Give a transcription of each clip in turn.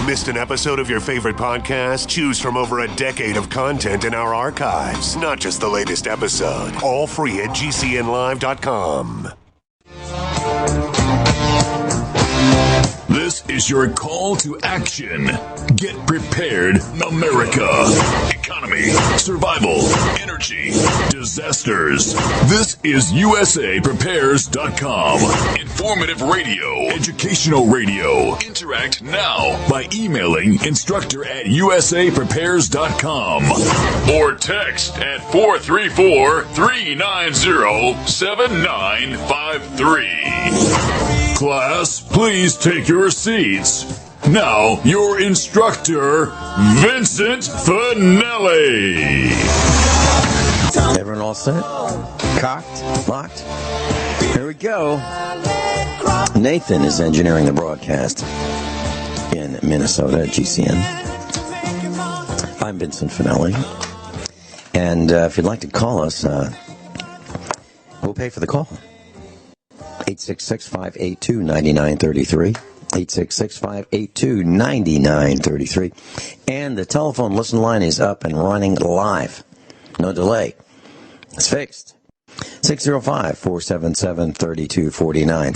Missed an episode of your favorite podcast? Choose from over a decade of content in our archives, not just the latest episode. All free at GCNlive.com. This is your call to action. Get prepared, America. Economy, survival, energy, disasters. This is USAPrepares.com. Informative radio, educational radio. Interact now by emailing instructor@USAPrepares.com or text at 434-390-7953. Class, please take your seats. Now, your instructor, Vincent Finelli. Everyone all set? Cocked? Locked? Here we go. Nathan is engineering the broadcast in Minnesota at GCN. I'm Vincent Finelli. And if you'd like to call us, we'll pay for the call. 866-582-9933. 866-582-9933. And the telephone listen line is up and running live. No delay. It's fixed. 605-477-3249.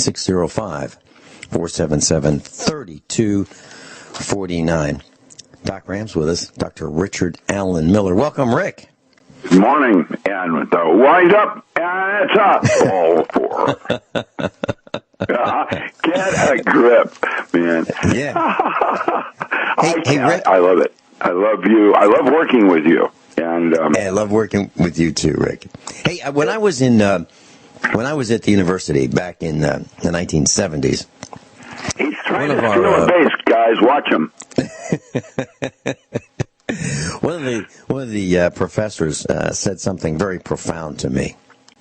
605-477-3249. Doc Ram's with us. Dr. Richard Allen Miller. Welcome, Rick. Good morning, and the wind up, and it's up. All four. Get a grip, man. Yeah. Hey, Rick. I love it. I love you. I love working with you. And hey, I love working with you too, Rick. Hey, when I was at the university back in the 1970s, he's trying to steal a base, guys. Watch him. One of the professors said something very profound to me,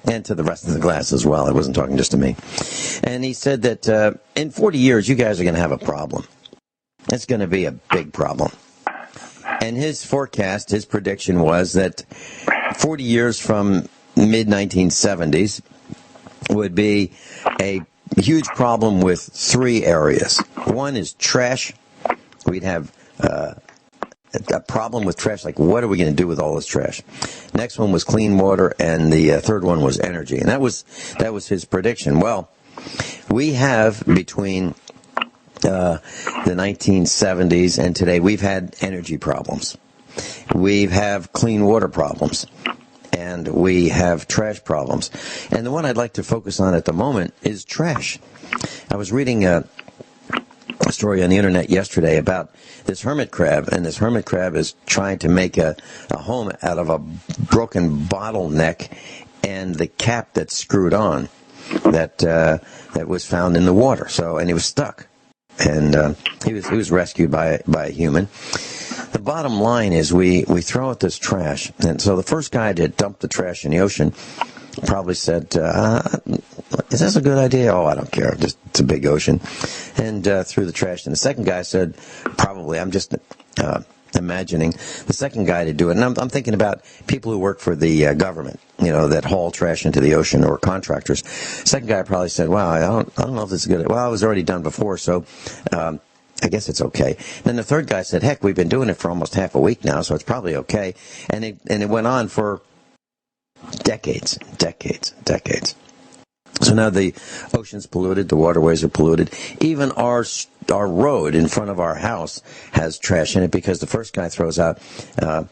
and to the rest of the class as well. I wasn't talking just to me. And he said that in 40 years, you guys are going to have a problem. It's going to be a big problem. And his forecast, his prediction was that 40 years from mid-1970s would be a huge problem with three areas. One is trash. We'd have a problem with trash, like what are we going to do with all this trash? Next one was clean water, and the third one was energy. And that was his prediction. Well, we have between the 1970s and today, we've had energy problems. We have clean water problems. And we have trash problems. And the one I'd like to focus on at the moment is trash. I was reading a story on the internet yesterday about this hermit crab, and this hermit crab is trying to make a home out of a broken bottleneck and the cap that's screwed on that was found in the water. And he was stuck, and he was rescued by a human. The bottom line is we throw out this trash, and so the first guy to dump the trash in the ocean probably said, is this a good idea? Oh, I don't care. It's a big ocean. And threw the trash. And the second guy said, probably, I'm just imagining, the second guy to do it. And I'm thinking about people who work for the government, that haul trash into the ocean, or contractors. Second guy probably said, wow, I don't know if this is good. Well, it was already done before, so I guess it's okay. Then the third guy said, heck, we've been doing it for almost half a week now, so it's probably okay. And it went on for decades. So now the ocean's polluted, the waterways are polluted. Even our road in front of our house has trash in it because the first guy throws out a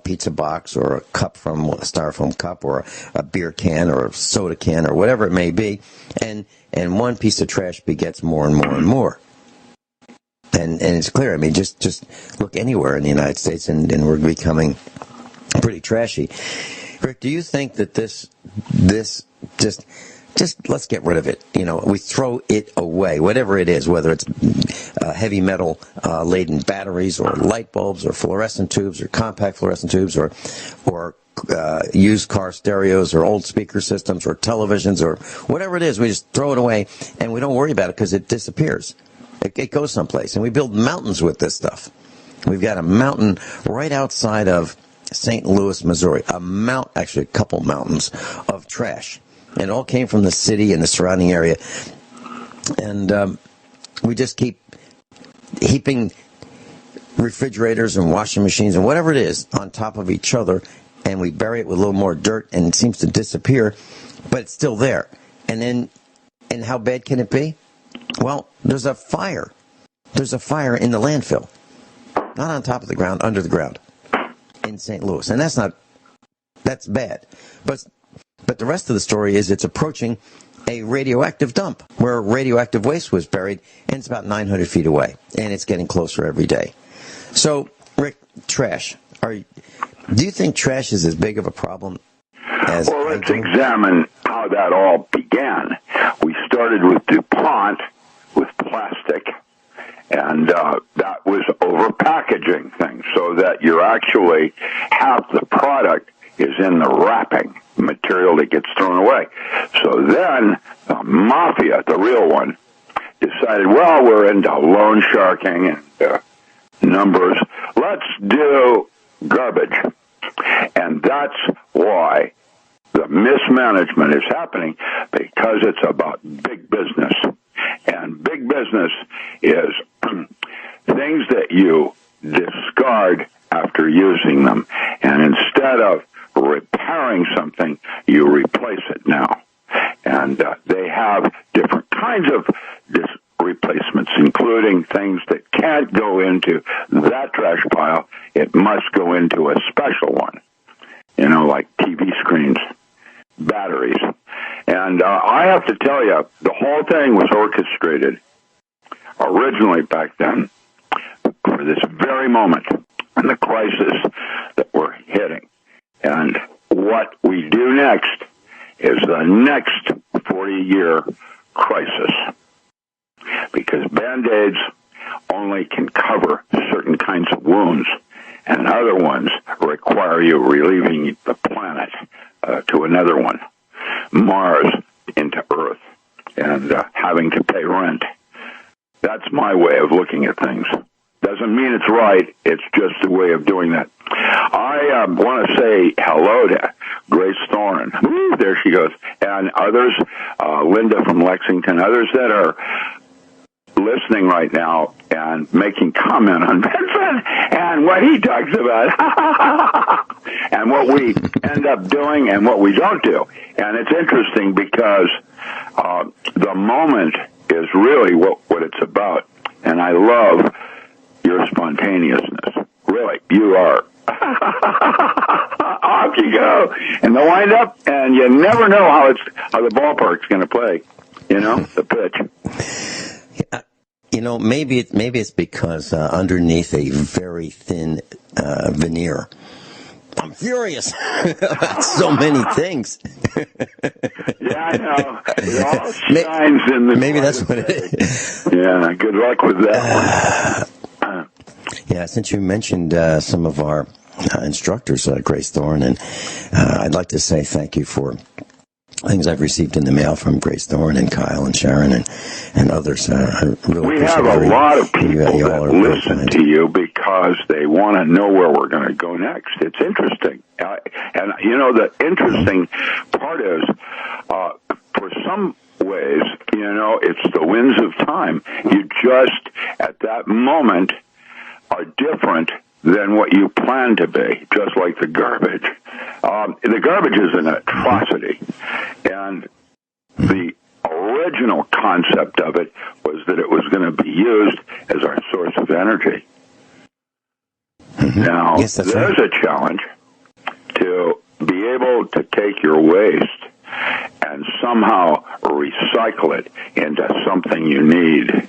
pizza box or a cup from a styrofoam cup or a beer can or a soda can or whatever it may be, and one piece of trash begets more and more and more. And it's clear. I mean, just look anywhere in the United States, and we're becoming pretty trashy. Rick, do you think that this just let's get rid of it? We throw it away, whatever it is, whether it's heavy metal laden batteries or light bulbs or fluorescent tubes or compact fluorescent tubes or used car stereos or old speaker systems or televisions or whatever it is. We just throw it away and we don't worry about it because it disappears. It goes someplace, and we build mountains with this stuff. We've got a mountain right outside of St. Louis, Missouri, actually a couple mountains of trash. And it all came from the city and the surrounding area. And we just keep heaping refrigerators and washing machines and whatever it is on top of each other, and we bury it with a little more dirt, and it seems to disappear, but it's still there. And how bad can it be? Well, there's a fire. There's a fire in the landfill. Not on top of the ground, under the ground in St. Louis. And that's bad. But the rest of the story is it's approaching a radioactive dump where radioactive waste was buried, and it's about 900 feet away, and it's getting closer every day. So, Rick, trash. Do you think trash is as big of a problem as... Well, let's examine how that all began. We started with DuPont, with plastic, and that was over packaging things, so that you actually half the product is in the wrapping material that gets thrown away. So then the mafia, the real one, decided, well, we're into loan sharking and numbers. Let's do garbage. And that's why the mismanagement is happening, because it's about big business. And big business is things that you discard after using them. And instead of repairing something, you replace it now. And they have different kinds of replacements, including things that can't go into that trash pile. It must go into a special one, like TV screens, batteries. And I have to tell you, the whole thing was orchestrated originally back then for this very moment and the crisis that we're hitting. And what we do next is the next 40-year crisis, because Band-Aids only can cover certain kinds of wounds, and other ones require you relieving the planet to another one, Mars into Earth, and having to pay rent. That's my way of looking at things. Doesn't mean it's right. It's just a way of doing that. I want to say hello to Grace Thorne. Woo, there she goes. And others, Linda from Lexington, others that are listening right now and making comment on Vincent and what he talks about and what we end up doing and what we don't do. And it's interesting because the moment is really what it's about. And I love your spontaneousness. Really, you are. Off you go. And the wind up, and you never know how the ballpark's going to play, the pitch. Maybe it's because underneath a very thin veneer, I'm furious about so many things. Yeah, I know. It all shines in the... Maybe that's what it is. Yeah, good luck with that. Yeah, since you mentioned some of our instructors, Grace Thorne, and I'd like to say thank you for things I've received in the mail from Grace Thorne and Kyle and Sharon and others. I really we have a lot of people that listen to you because they want to know where we're going to go next. It's interesting. And, the interesting part is, for some ways, it's the winds of time. You just, at that moment, are different than what you plan to be, just like the garbage. The garbage is an atrocity, and the original concept of it was that it was going to be used as our source of energy. Mm-hmm. Now, yes, there's right. A challenge to be able to take your waste and somehow recycle it into something you need.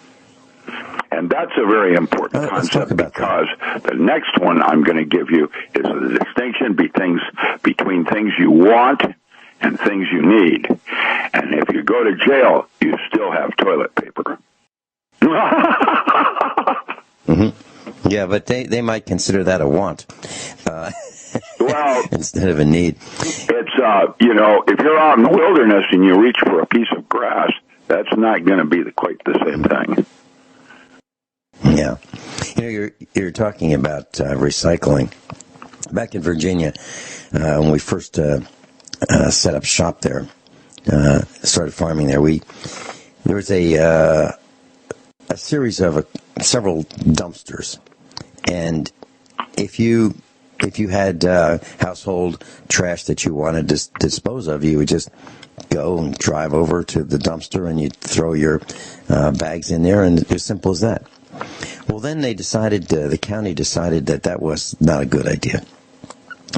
And that's a very important concept, because the next one I'm going to give you is the distinction between things you want and things you need. And if you go to jail, you still have toilet paper. Mm-hmm. Yeah, but they might consider that a want. Well, instead of a need. It's, if you're out in the wilderness and you reach for a piece of grass, that's not going to be quite the same thing. Yeah. You're talking about recycling. Back in Virginia, when we first set up shop there, started farming there, there was a series of several dumpsters. And if you had household trash that you wanted to dispose of, you would just go and drive over to the dumpster and you'd throw your bags in there, and it's as simple as that. Well, then they decided, the county decided that was not a good idea.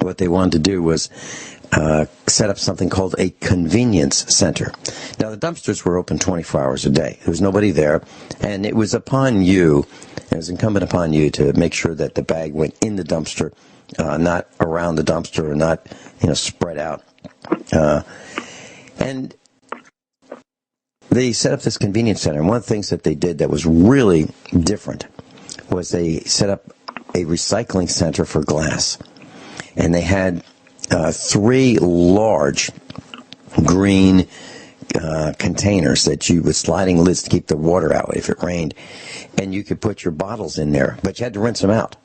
What they wanted to do was set up something called a convenience center. Now, the dumpsters were open 24 hours a day. There was nobody there, and it was incumbent upon you to make sure that the bag went in the dumpster, not around the dumpster, or not, spread out. And they set up this convenience center, and one of the things that they did that was really different was they set up a recycling center for glass. And they had 3 large green containers that you with sliding lids to keep the water out if it rained. And you could put your bottles in there, but you had to rinse them out.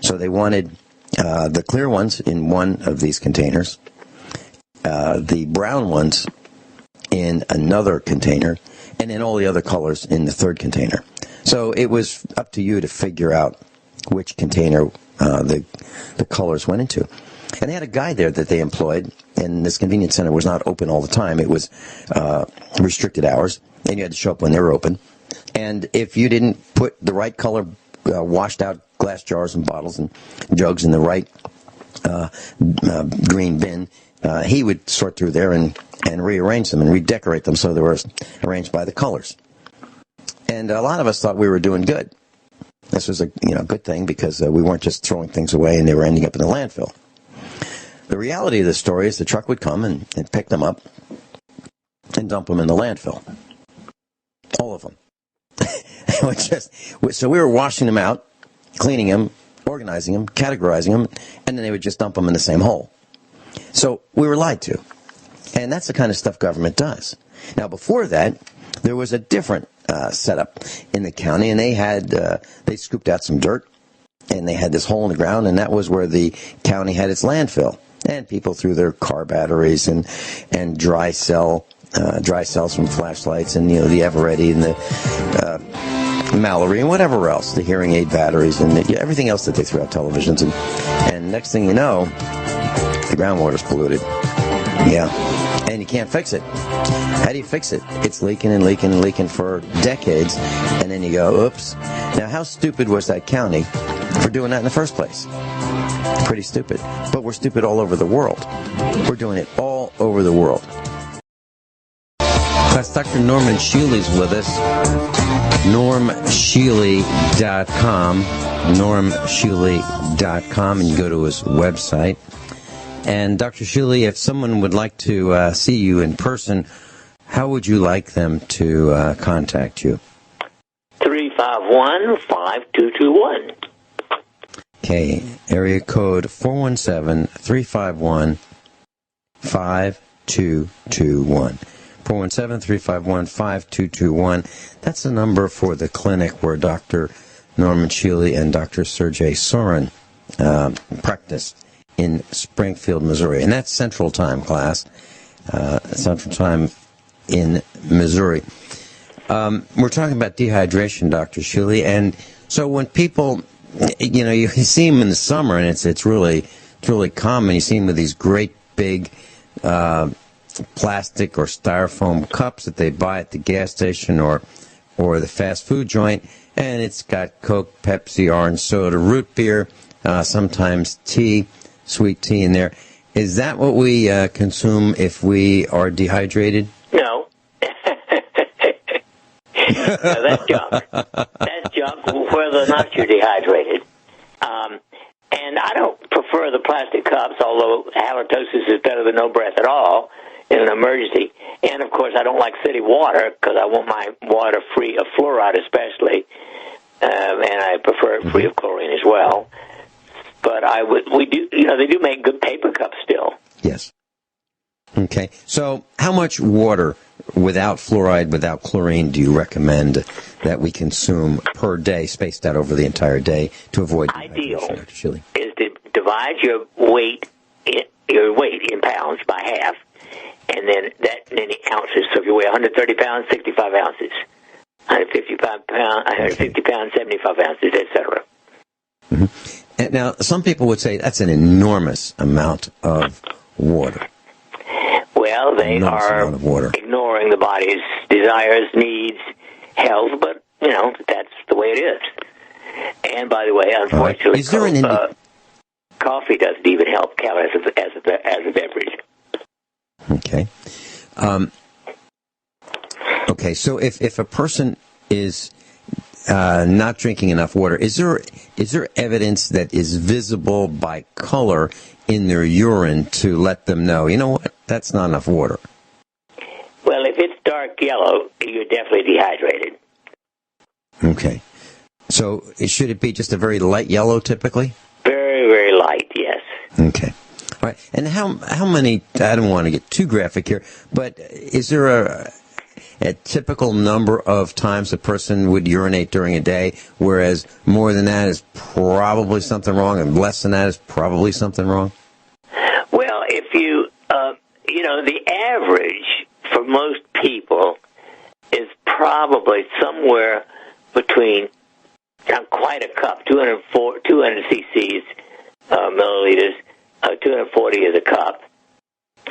So they wanted the clear ones in one of these containers, the brown ones in another container, and then all the other colors in the third container. So it was up to you to figure out which container the colors went into. And they had a guy there that they employed, and this convenience center was not open all the time. It was restricted hours, and you had to show up when they were open. And if you didn't put the right color washed out glass jars and bottles and jugs in the right green bin, he would sort through there and rearrange them and redecorate them so they were arranged by the colors. And a lot of us thought we were doing good. This was a good thing because we weren't just throwing things away and they were ending up in the landfill. The reality of the story is the truck would come and pick them up and dump them in the landfill. All of them. So we were washing them out, cleaning them, organizing them, categorizing them, and then they would just dump them in the same hole. So we were lied to. And that's the kind of stuff government does. Now, before that, there was a different setup in the county, and they scooped out some dirt, and they had this hole in the ground, and that was where the county had its landfill. And people threw their car batteries and dry cells from flashlights, and the Eveready and the Mallory and whatever else, the hearing aid batteries and everything else that they threw out, televisions, and next thing you know, the groundwater's polluted. Yeah, and you can't fix it. How do you fix it? It's leaking and leaking and leaking for decades, and then you go, oops. Now, how stupid was that county for doing that in the first place? Pretty stupid. But we're stupid all over the world. We're doing it all over the world. That's Dr. Norman Shealy's with us. NormShealy.com. NormShealy.com, and you go to his website. And Dr. Shealy, if someone would like to see you in person, how would you like them to contact you? 351-5221. Okay, area code 417-351-5221. 417-351-5221. That's the number for the clinic where Dr. Norman Shealy and Dr. Sergey Sorin practice in Springfield, Missouri. And that's Central Time, class. Central Time in Missouri. We're talking about dehydration, Dr. Shealy. And so when people, you see them in the summer, and it's really common. You see them with these great big plastic or styrofoam cups that they buy at the gas station or the fast food joint, and it's got Coke, Pepsi, orange soda, root beer, sometimes tea, sweet tea in there. Is that what we consume if we are dehydrated? No. No, that's junk. That's junk, whether or not you're dehydrated. And I don't prefer the plastic cups, although halitosis is better than no breath at all in an emergency. And, of course, I don't like city water because I want my water free of fluoride especially, and I prefer it free of chlorine as well. But they do make good paper cups still. Yes. Okay. So how much water without fluoride, without chlorine, do you recommend that we consume per day, spaced out over the entire day, to avoid ideal Dr. Shealy? Is to divide your weight in pounds by half, and then that many ounces. So if you weigh 130 pounds, 65 ounces. 150 pounds, 75 ounces, etc. Mm-hmm. And now, some people would say that's an enormous amount of water. Well, they are ignoring the body's desires, needs, health, but, that's the way it is. And, by the way, unfortunately, coffee doesn't even help count as a beverage. Okay. Okay, so if a person is not drinking enough water, is there evidence that is visible by color in their urine to let them know, you know what, that's not enough water? Well, if it's dark yellow, you're definitely dehydrated. Okay. So should it be just a very light yellow typically? Very, very light, yes. Okay. All right. And how many, I don't want to get too graphic here, but is there a typical number of times a person would urinate during a day, whereas more than that is probably something wrong, and less than that is probably something wrong? Well, if you, the average for most people is probably somewhere between quite a cup, 200 cc's, milliliters, 240 is a cup,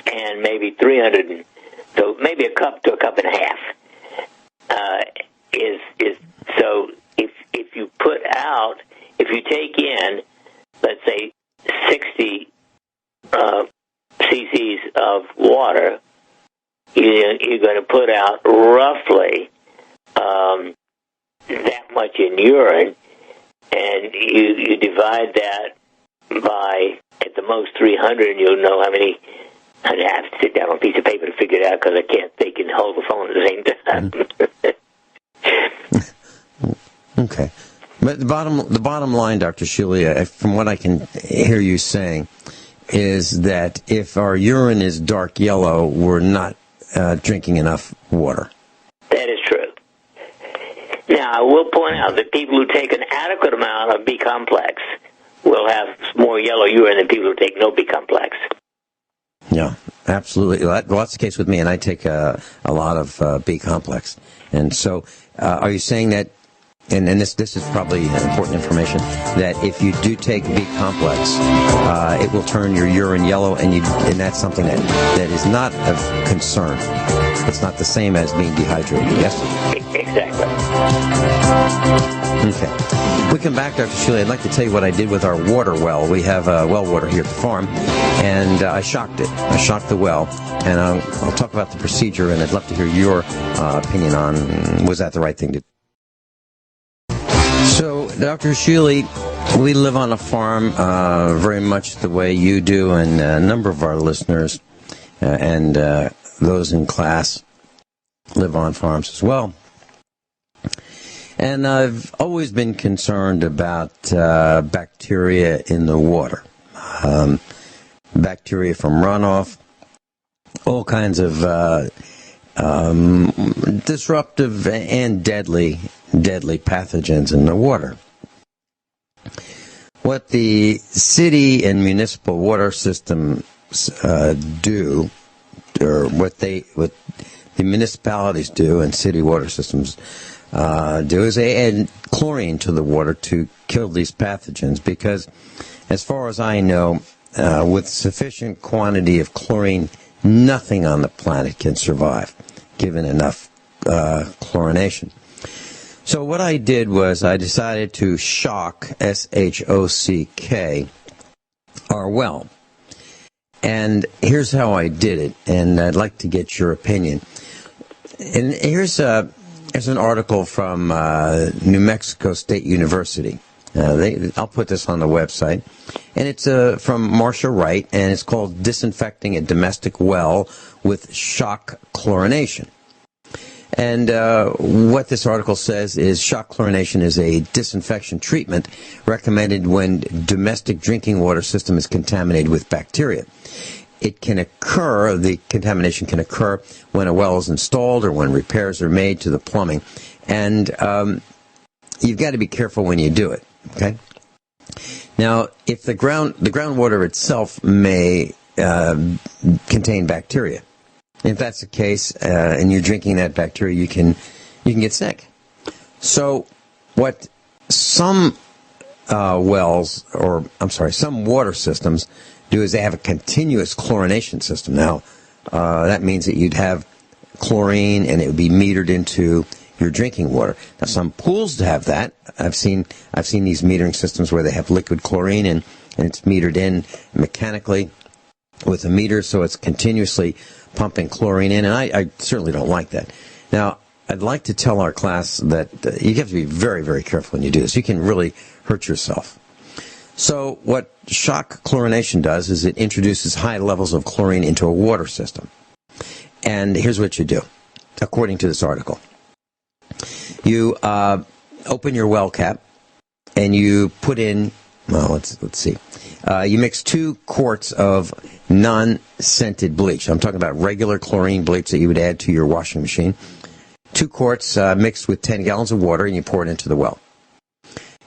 and maybe 300. So maybe a cup to a cup and a half is so. If you put out, if you take in, let's say 60 cc's of water, you're going to put out roughly that much in urine, and you divide that by at the most 300, and you'll know how many. I have to sit down on a piece of paper to figure it out because I can't think and hold the phone at the same time. Okay. But the bottom line, Dr. Shealy, from what I can hear you saying, is that if our urine is dark yellow, we're not drinking enough water. That is true. Now, I will point out that people who take an adequate amount of B-complex will have more yellow urine than people who take no B-complex. Yeah, absolutely. Well, that's the case with me, and I take a lot of B-complex. And so, are you saying that, and this is probably important information, that if you do take B-complex, it will turn your urine yellow, and that's something that is not of concern. It's not the same as being dehydrated, yes? Exactly. Okay. When we come back, Dr. Shealy, I'd like to tell you what I did with our water well. We have well water here at the farm, and I shocked it. I shocked the well, and I'll talk about the procedure, and I'd love to hear your opinion on, was that the right thing to do? So, Dr. Shealy, we live on a farm very much the way you do, and a number of our listeners and those in class live on farms as well. And I've always been concerned about bacteria in the water. Bacteria from runoff, all kinds of disruptive and deadly pathogens in the water. What the city and municipal water systems do, or what the municipalities do and city water systems do, is they add chlorine to the water to kill these pathogens, because as far as I know, with sufficient quantity of chlorine, nothing on the planet can survive, given enough chlorination. So what I did was I decided to shock, S-H-O-C-K, our well. And here's how I did it, and I'd like to get your opinion. And here's an article from New Mexico State University. I'll put this on the website. And it's from Marcia Wright, and it's called Disinfecting a Domestic Well with Shock Chlorination. And what this article says is shock chlorination is a disinfection treatment recommended when domestic drinking water system is contaminated with bacteria. It can occur, the contamination can occur when a well is installed or when repairs are made to the plumbing. And you've got to be careful when you do it, okay? Now, if the groundwater itself may contain bacteria, if that's the case, and you're drinking that bacteria, you can get sick. So, what some wells, or I'm sorry, some water systems do is they have a continuous chlorination system. Now, that means that you'd have chlorine and it would be metered into your drinking water. Now, some pools have that. I've seen these metering systems where they have liquid chlorine and it's metered in mechanically with a meter, so it's continuously pumping chlorine in, and I certainly don't like that. Now, I'd like to tell our class that you have to be very, very careful when you do this. You can really hurt yourself. So what shock chlorination does is it introduces high levels of chlorine into a water system. And here's what you do, according to this article. You open your well cap and you put in, well, let's see. You mix 2 quarts of non-scented bleach. I'm talking about regular chlorine bleach that you would add to your washing machine. 2 quarts mixed with 10 gallons of water, and you pour it into the well.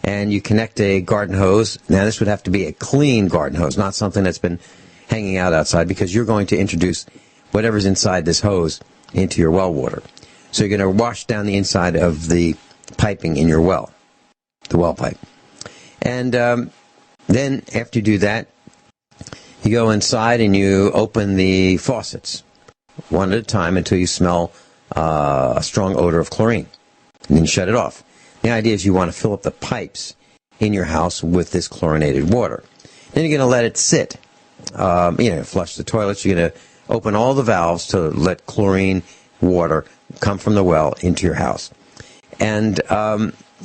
And you connect a garden hose. Now, this would have to be a clean garden hose, not something that's been hanging out outside, because you're going to introduce whatever's inside this hose into your well water. So you're going to wash down the inside of the piping in your well, the well pipe. And then after you do that, you go inside and you open the faucets one at a time until you smell a strong odor of chlorine. And then shut it off. The idea is you want to fill up the pipes in your house with this chlorinated water. Then you're going to let it sit. Flush the toilets. You're going to open all the valves to let chlorine water come from the well into your house. And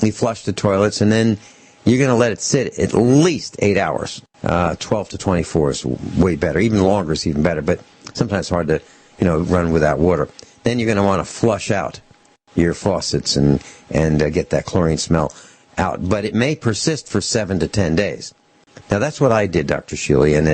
you flush the toilets, and then you're going to let it sit at least 8 hours. 12 to 24 is way better. Even longer is even better, but sometimes it's hard to, run without water. Then you're going to want to flush out your faucets and get that chlorine smell out. But it may persist for 7 to 10 days. Now, that's what I did, Dr. Shealy, and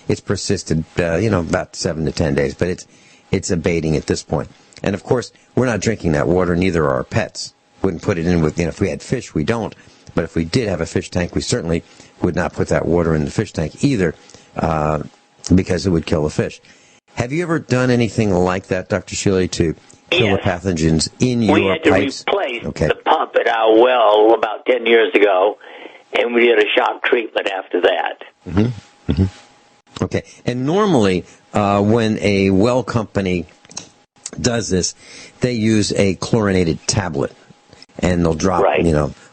it's persisted, about 7 to 10 days. But it's abating at this point. And, of course, we're not drinking that water, neither are our pets. Wouldn't put it in with, if we had fish, we don't. But if we did have a fish tank, we certainly would not put that water in the fish tank either, because it would kill the fish. Have you ever done anything like that, Dr. Shealy, to kill the pathogens in your pipes? We had to replace the pump at our well about 10 years ago, and we did a shock treatment after that. Mm-hmm. Mm-hmm. Okay. And normally, when a well company does this, they use a chlorinated tablet, and they'll drop,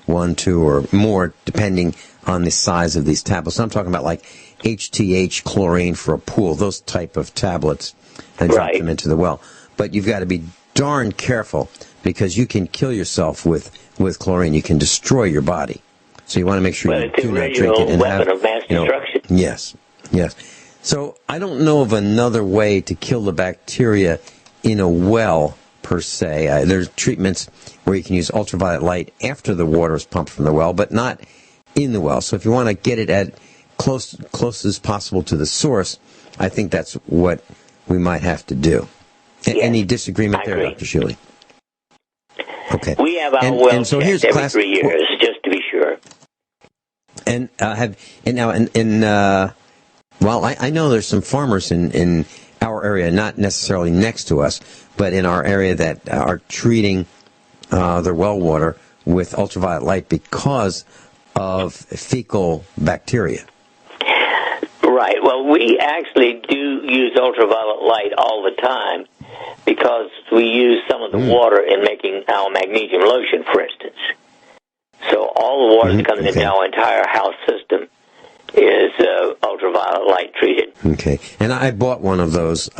1, 2, or more, depending on the size of these tablets. I'm talking about like HTH chlorine for a pool, those type of tablets, and drop them into the well. But you've got to be darn careful, because you can kill yourself with chlorine. You can destroy your body. So you want to make sure you do not drink it. And weapon of mass destruction. Yes. So I don't know of another way to kill the bacteria in a well, per se. There's treatments where you can use ultraviolet light after the water is pumped from the well, but not in the well. So if you want to get it at close as possible to the source, I think that's what we might have to do. Yes, any disagreement there, Dr. Shealy? Okay. We have our well checked every 3 years, just to be sure. And I know there's some farmers in our area, not necessarily next to us, but in our area that are treating their well water with ultraviolet light because of fecal bacteria. Right. Well, we actually do use ultraviolet light all the time because we use some of the water in making our magnesium lotion, for instance. So all the water that comes into our entire house system is ultraviolet light treated. Okay. And I bought one of those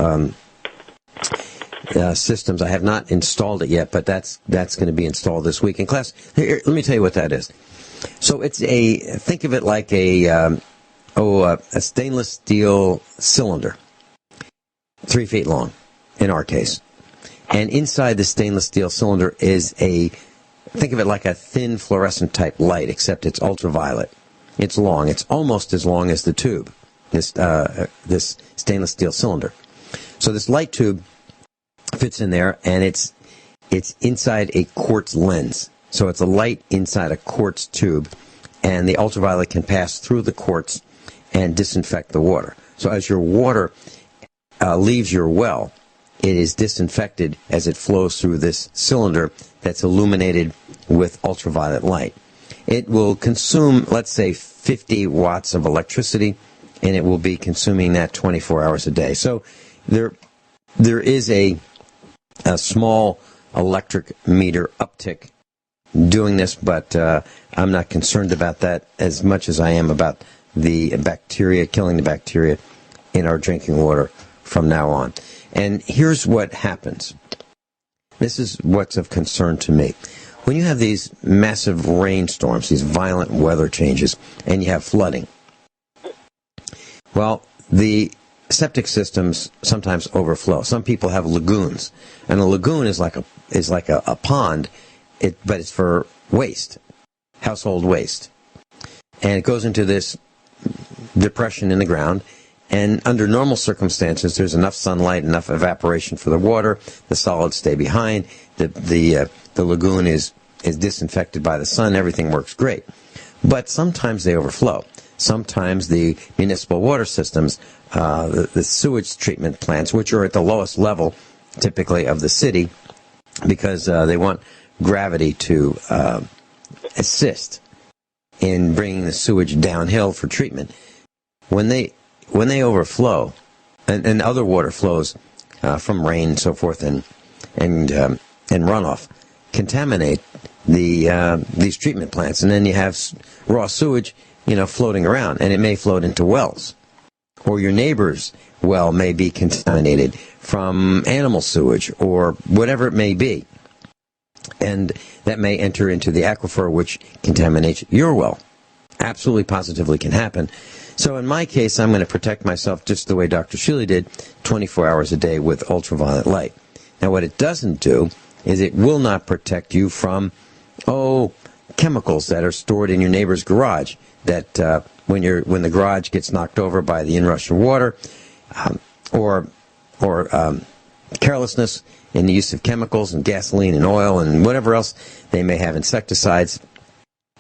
systems. I have not installed it yet, but that's going to be installed this week. In class, here, let me tell you what that is. So it's think of it like a stainless steel cylinder, 3 feet long, in our case. And inside the stainless steel cylinder is think of it like a thin fluorescent type light, except it's ultraviolet. It's long. It's almost as long as the tube, this stainless steel cylinder. So this light tube fits in there, and it's inside a quartz lens. So it's a light inside a quartz tube, and the ultraviolet can pass through the quartz and disinfect the water. So as your water leaves your well, it is disinfected as it flows through this cylinder that's illuminated with ultraviolet light. it will consume, let's say, 50 watts of electricity, and it will be consuming that 24 hours a day. So there is a small electric meter uptick doing this, but I'm not concerned about that as much as I am about the bacteria, killing the bacteria in our drinking water from now on. And here's what happens. This is what's of concern to me. When you have these massive rainstorms, these violent weather changes, and you have flooding, well, the septic systems sometimes overflow. Some people have lagoons, and a lagoon is like a pond, but it's for waste, household waste. And it goes into this depression in the ground, and under normal circumstances, there's enough sunlight, enough evaporation for the water, the solids stay behind, the lagoon is disinfected by the sun, everything works great. But sometimes they overflow. Sometimes the municipal water systems, the sewage treatment plants, which are at the lowest level, typically, of the city, because they want gravity to assist in bringing the sewage downhill for treatment. When they overflow, and other water flows from rain and so forth, and runoff, contaminate these treatment plants, and then you have raw sewage, floating around, and it may float into wells, or your neighbor's well may be contaminated from animal sewage or whatever it may be, and that may enter into the aquifer, which contaminates your well. Absolutely, positively can happen. So in my case, I'm going to protect myself just the way Dr. Shealy did, 24 hours a day with ultraviolet light. Now, what it doesn't do is it will not protect you from, chemicals that are stored in your neighbor's garage, that when the garage gets knocked over by the inrush of water, or carelessness in the use of chemicals and gasoline and oil and whatever else. They may have insecticides,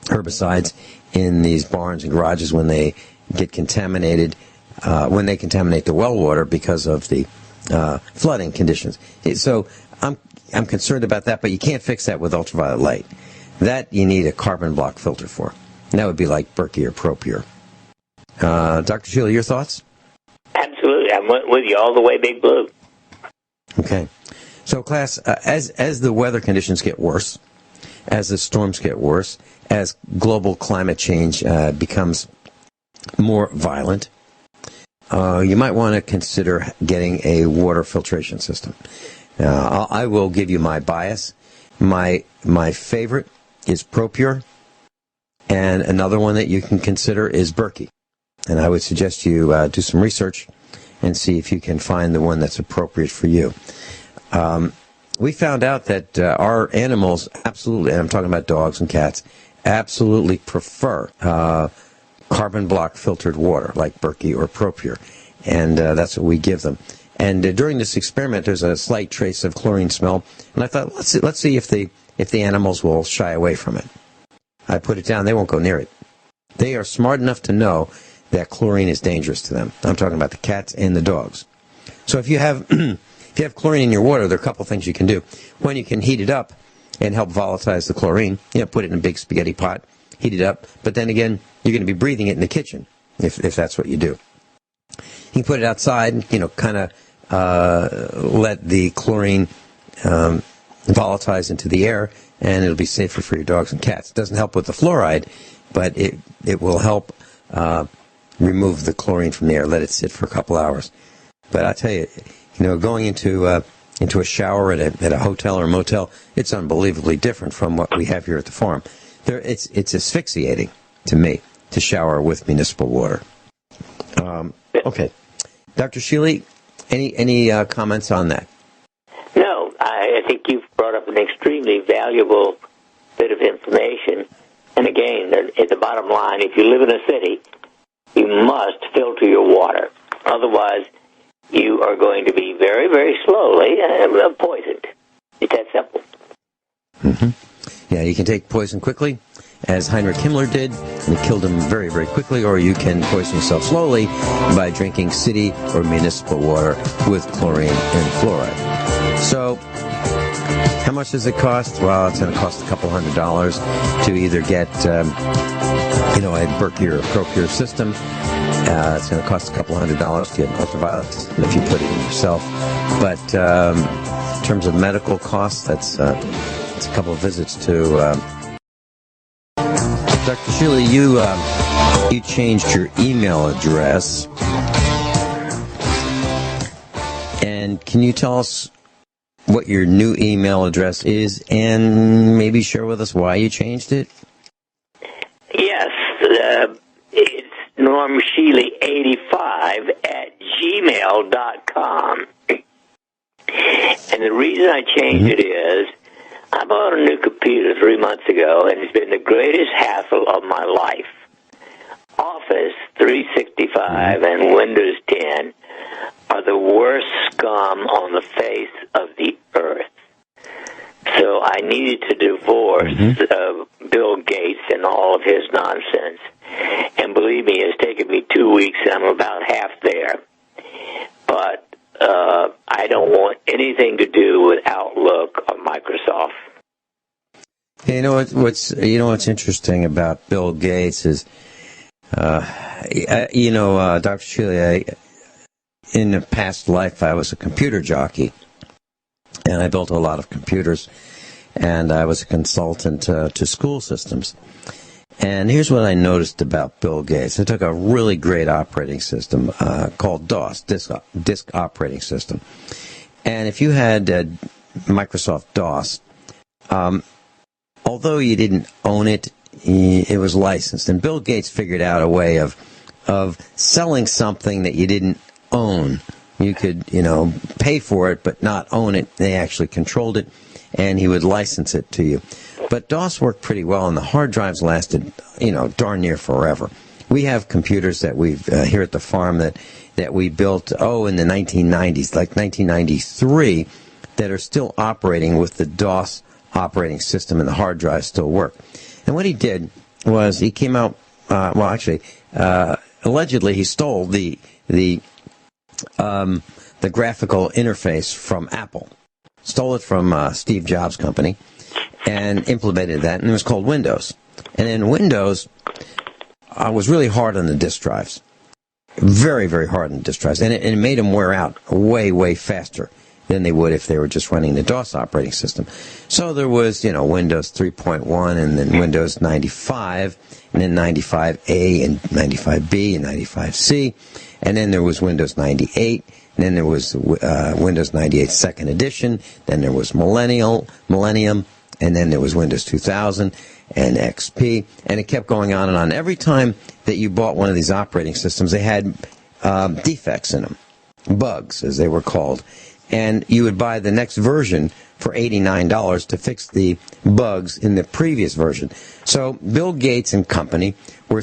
herbicides in these barns and garages when they get contaminated, when they contaminate the well water because of the flooding conditions. So I'm concerned about that, but you can't fix that with ultraviolet light. That you need a carbon block filter for. And that would be like Berkey or ProPure. Dr. Shealy, your thoughts? Absolutely. I'm with you all the way, Big Blue. Okay. So, class, as the weather conditions get worse, as the storms get worse, as global climate change becomes more violent, you might want to consider getting a water filtration system. I will give you my bias. My favorite is ProPure, and another one that you can consider is Berkey. And I would suggest you do some research and see if you can find the one that's appropriate for you. We found out that our animals absolutely, and I'm talking about dogs and cats, absolutely prefer carbon block filtered water like Berkey or ProPure, and that's what we give them. And during this experiment, there's a slight trace of chlorine smell, and I thought, let's see if the animals will shy away from it. I put it down; they won't go near it. They are smart enough to know that chlorine is dangerous to them. I'm talking about the cats and the dogs. So if you have chlorine in your water, there are a couple things you can do. One, you can heat it up and help volatilize the chlorine. Put it in a big spaghetti pot, heat it up. But then again, you're going to be breathing it in the kitchen if that's what you do. You can put it outside, kind of let the chlorine volatilize into the air, and it'll be safer for your dogs and cats. It doesn't help with the fluoride, but it will help remove the chlorine from the air. Let it sit for a couple hours. But I tell you, going into a shower at a hotel or motel, it's unbelievably different from what we have here at the farm. It's asphyxiating to me to shower with municipal water. Okay, Dr. Shealy, any comments on that? No, I think you've brought up an extremely valuable bit of information. And again, at the bottom line, if you live in a city, you must filter your water. Otherwise, you are going to be very, very slowly poisoned. It's that simple. Mm-hmm. Yeah, you can take poison quickly, as Heinrich Himmler did, and he killed him very, very quickly, or you can poison yourself slowly by drinking city or municipal water with chlorine and fluoride. So How much does it cost? Well, it's going to cost a couple $100 to either get, a Berkey or Procure system. It's going to cost a couple $100 to get an ultraviolet system if you put it in yourself. But in terms of medical costs, it's a couple of visits to... Dr. Shealy, you changed your email address. And can you tell us what your new email address is and maybe share with us why you changed it? Yes, it's normshealy85@gmail.com. And the reason I changed it is I bought a new computer 3 months ago, and it's been the greatest hassle of my life. Office 365 and Windows 10 are the worst scum on the face of the earth. So I needed to divorce Bill Gates and all of his nonsense. And believe me, it's taken me 2 weeks, and I'm about half there. But I don't want anything to do with Outlook or Microsoft. You know what's interesting about Bill Gates is, Dr. Shealy, in a past life I was a computer jockey, and I built a lot of computers, and I was a consultant to school systems. And here's what I noticed about Bill Gates. I took a really great operating system called DOS, Disk Operating System. And if you had Microsoft DOS, although you didn't own it, it was licensed. And Bill Gates figured out a way of selling something that you didn't own. You could, pay for it but not own it. They actually controlled it, and he would license it to you. But DOS worked pretty well, and the hard drives lasted, darn near forever. We have computers that we've here at the farm that we built, in the 1990s, like 1993, that are still operating with the DOS operating system, and the hard drives still work. And what he did was he came out, allegedly he stole the graphical interface from Apple, stole it from Steve Jobs' company, and implemented that, and it was called Windows. And then Windows was really hard on the disk drives, very, very hard on the disk drives, and it made them wear out way, way faster than they would if they were just running the DOS operating system. So there was, Windows 3.1, and then Windows 95, and then 95A, and 95B, and 95C, and then there was Windows 98, and then there was Windows 98 Second Edition, then there was Millennium, and then there was Windows 2000 and XP, and it kept going on and on. Every time that you bought one of these operating systems, they had defects in them, bugs, as they were called. And you would buy the next version for $89 to fix the bugs in the previous version. So Bill Gates and company were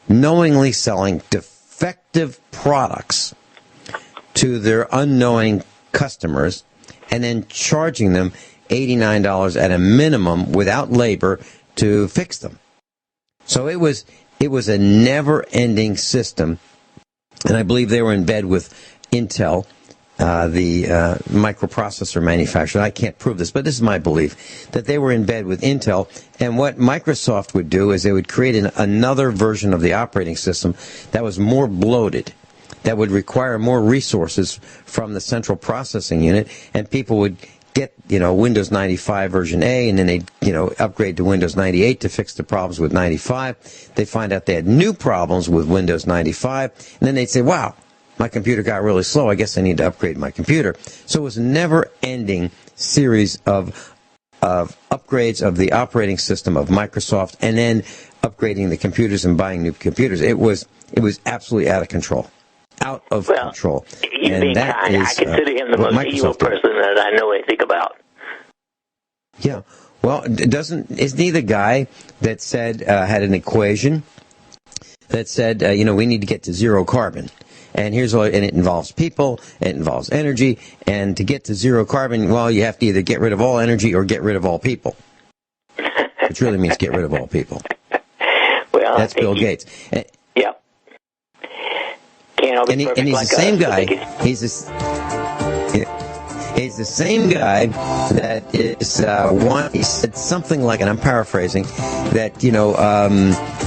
knowingly selling defective products to their unknowing customers, and then charging them $89 at a minimum without labor to fix them. So it was a never-ending system, and I believe they were in bed with Intel, the microprocessor manufacturer. I can't prove this, but this is my belief, that they were in bed with Intel, and what Microsoft would do is they would create another version of the operating system that was more bloated, that would require more resources from the central processing unit, and people would get, Windows 95 version A, and then they'd, upgrade to Windows 98 to fix the problems with 95. They find out they had new problems with Windows 95, and then they'd say, wow, my computer got really slow. I guess I need to upgrade my computer. So it was a never-ending series of upgrades of the operating system of Microsoft, and then upgrading the computers and buying new computers. It was absolutely out of control. Out of control. He's being kind. I consider him the most evil person that I know anything about. Yeah. Well, isn't he the guy that said, had an equation that said, we need to get to zero carbon? And and it involves people, it involves energy, and to get to zero carbon, well, you have to either get rid of all energy or get rid of all people. Which really means get rid of all people. Well, that's Bill Gates. Yeah. And he's the same guy. He's he's the same guy that is he said something like, and I'm paraphrasing, that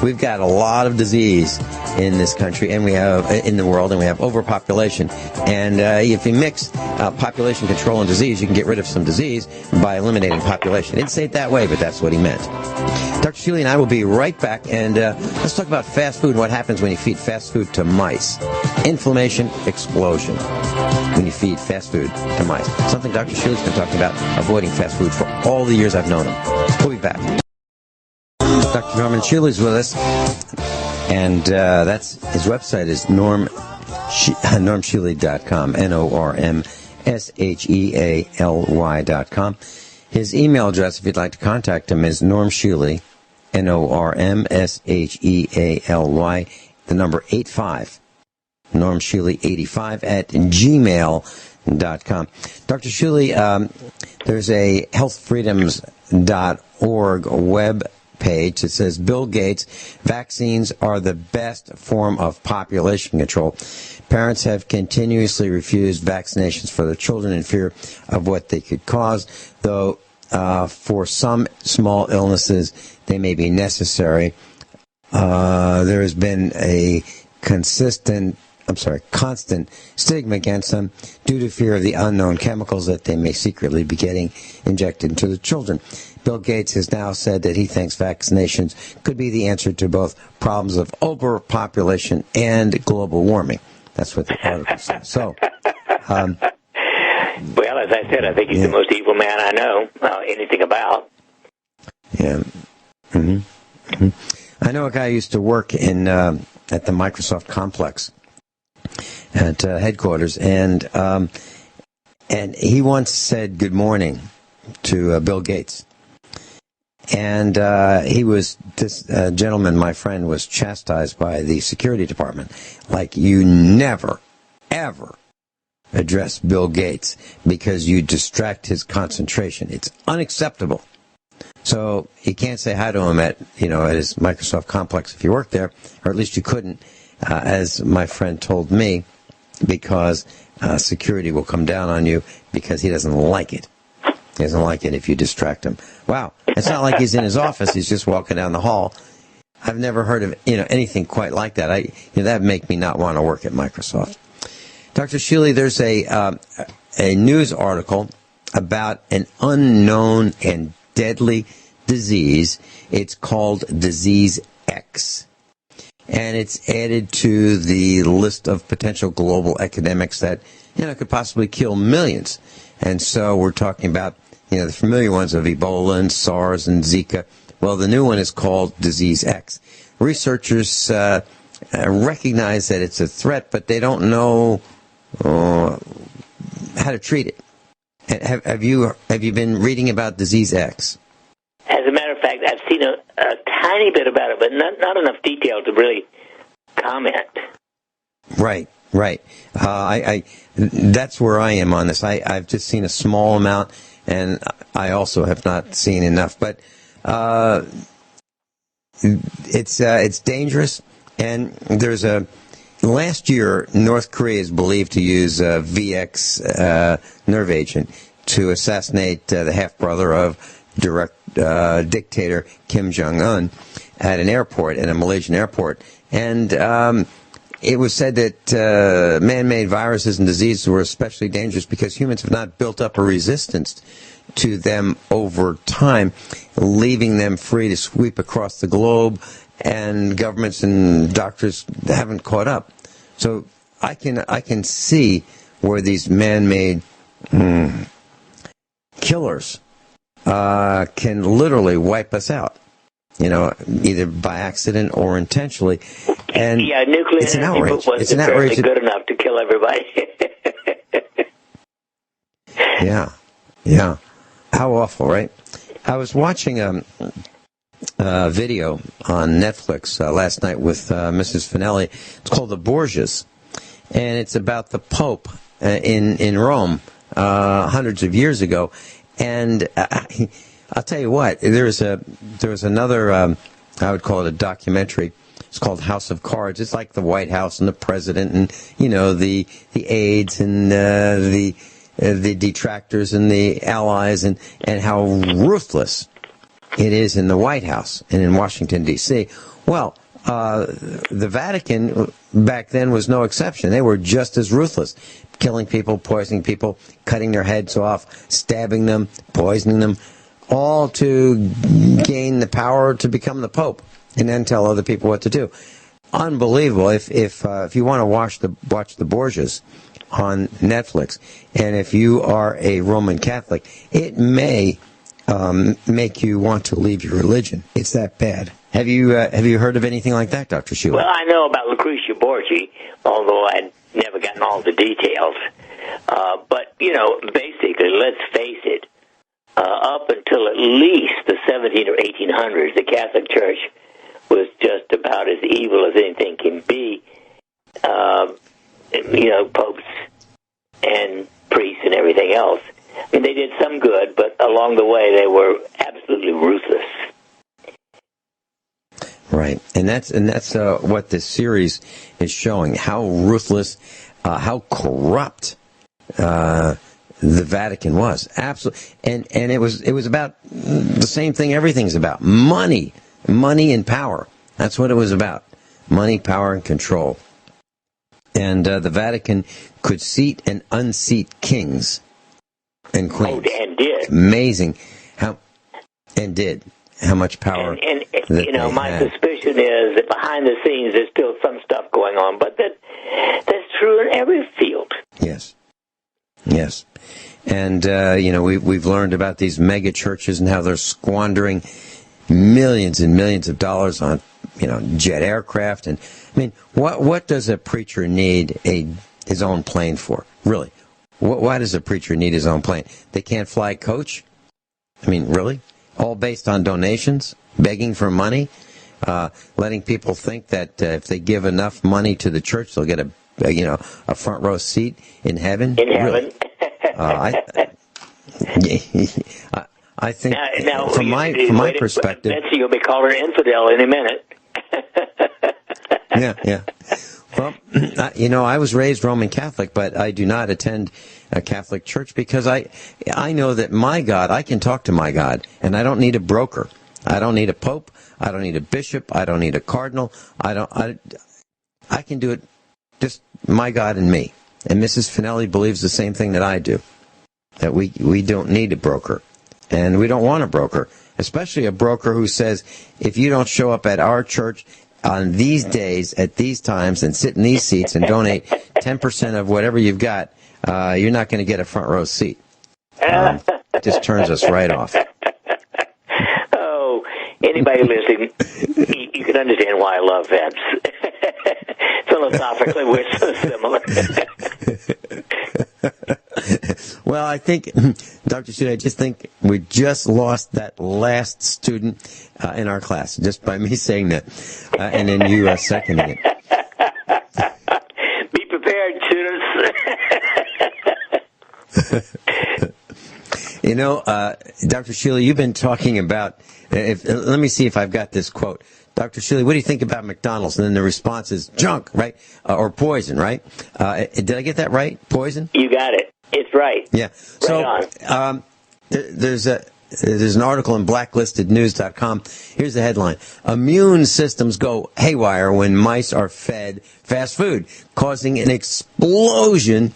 we've got a lot of disease in this country, and we have in the world, and we have overpopulation. And if you mix population control and disease, you can get rid of some disease by eliminating population. He didn't say it that way, but that's what he meant. Dr. Shealy and I will be right back, and let's talk about fast food and what happens when you feed fast food to mice. Inflammation, explosion when you feed fast food to mice. Something Dr. Shealy's been talking about, avoiding fast food for all the years I've known him. We'll be back. Dr. Norman Shealy's with us, and that's his website is normshealy.com, normshealy.com. His email address, if you'd like to contact him, is normshealy, normshealy, the number 85, normshealy85 at gmail.com. Dr. Shealy, there's a healthfreedoms.org web page. It says, Bill Gates, vaccines are the best form of population control. Parents have continuously refused vaccinations for their children in fear of what they could cause, though for some small illnesses they may be necessary. There has been a constant stigma against them due to fear of the unknown chemicals that they may secretly be getting injected into the children. Bill Gates has now said that he thinks vaccinations could be the answer to both problems of overpopulation and global warming. That's what the article says. So, well, as I said, I think he's the most evil man I know anything about. Yeah. Mm-hmm. Mm-hmm. I know a guy who used to work at the Microsoft complex at headquarters, and he once said good morning to Bill Gates. And this gentleman, my friend, was chastised by the security department. Like, you never, ever address Bill Gates because you distract his concentration. It's unacceptable. So you can't say hi to him at his Microsoft complex if you work there, or at least you couldn't, as my friend told me, because security will come down on you because he doesn't like it. He doesn't like it if you distract him. Wow. It's not like he's in his office. He's just walking down the hall. I've never heard of anything quite like that. That would make me not want to work at Microsoft. Dr. Shealy, there's a news article about an unknown and deadly disease. It's called Disease X. And it's added to the list of potential global epidemics that could possibly kill millions. And so we're talking about the familiar ones of Ebola and SARS and Zika. Well, the new one is called Disease X. Researchers recognize that it's a threat, but they don't know how to treat it. Have you been reading about Disease X? As a matter of fact, I've seen a tiny bit about it, but not enough detail to really comment. Right. That's where I am on this. I've just seen a small amount, and I also have not seen enough. But it's dangerous, and there's last year, North Korea is believed to use VX nerve agent to assassinate the half-brother of dictator Kim Jong-un at a Malaysian airport. And it was said that man-made viruses and diseases were especially dangerous because humans have not built up a resistance to them over time, leaving them free to sweep across the globe, and governments and doctors haven't caught up. So I can see where these man-made killers can literally wipe us out, either by accident or intentionally. And nuclear it's an outrage. It's an outrage. Good enough to kill everybody. Yeah. How awful, right? I was watching a video on Netflix last night with Mrs. Finelli. It's called The Borgias, and it's about the Pope in Rome hundreds of years ago. And I'll tell you what, there was another, I would call it a documentary. It's called House of Cards. It's like the White House and the president and, the aides and the the detractors and the allies and how ruthless it is in the White House and in Washington, D.C. Well, the Vatican back then was no exception. They were just as ruthless, killing people, poisoning people, cutting their heads off, stabbing them, poisoning them, all to gain the power to become the Pope and then tell other people what to do. Unbelievable. If you want to watch the Borgias on Netflix, and if you are a Roman Catholic, it may make you want to leave your religion. It's that bad. Have you heard of anything like that, Dr. Shealy? Well, I know about Lucretia Borgia, although I'd never gotten all the details. But, basically, let's face it, up until at least the 17 or 1800s, the Catholic Church was just about as evil as anything can be. Popes and priests and everything else. I mean, they did some good, but along the way they were absolutely ruthless. Right, and that's what this series is showing: how ruthless, how corrupt the Vatican was. Absolutely, and it was about the same thing. Everything's about money and power. That's what it was about: money, power, and control. And the Vatican could seat and unseat kings and queens. Oh, and did. Amazing how much power. And my suspicion is that behind the scenes there's still some stuff going on, but that's true in every field. Yes. And we've learned about these mega churches and how they're squandering millions and millions of dollars on jet aircraft. And I mean, what does a preacher need his own plane for? Really? Why does a preacher need his own plane? They can't fly coach? I mean, really? All based on donations, begging for money, letting people think that if they give enough money to the church, they'll get a front row seat in heaven. In heaven. I think from my perspective, Betsy, you'll be called an infidel in a minute. Yeah. Well, I was raised Roman Catholic, but I do not attend a Catholic church because I know that my God, I can talk to my God, and I don't need a broker. I don't need a pope. I don't need a bishop. I don't need a cardinal. I can do it just my God and me. And Mrs. Finelli believes the same thing that I do, that we don't need a broker, and we don't want a broker, especially a broker who says, if you don't show up at our church on these days, at these times, and sit in these seats and donate 10% of whatever you've got, you're not going to get a front row seat. It just turns us right off. Oh, anybody listening, you can understand why I love Vince. Philosophically, we're so similar. Well, I think, Dr. Shealy, I just think we just lost that last student in our class, just by me saying that, and then you seconding it. Be prepared, students. Dr. Shealy, you've been talking about, let me see if I've got this quote. Dr. Shealy, what do you think about McDonald's? And then the response is junk, right? Or poison, right? Did I get that right? Poison? You got it. It's right. Yeah. So there's an article in blacklistednews.com. Here's the headline: Immune systems go haywire when mice are fed fast food, causing an explosion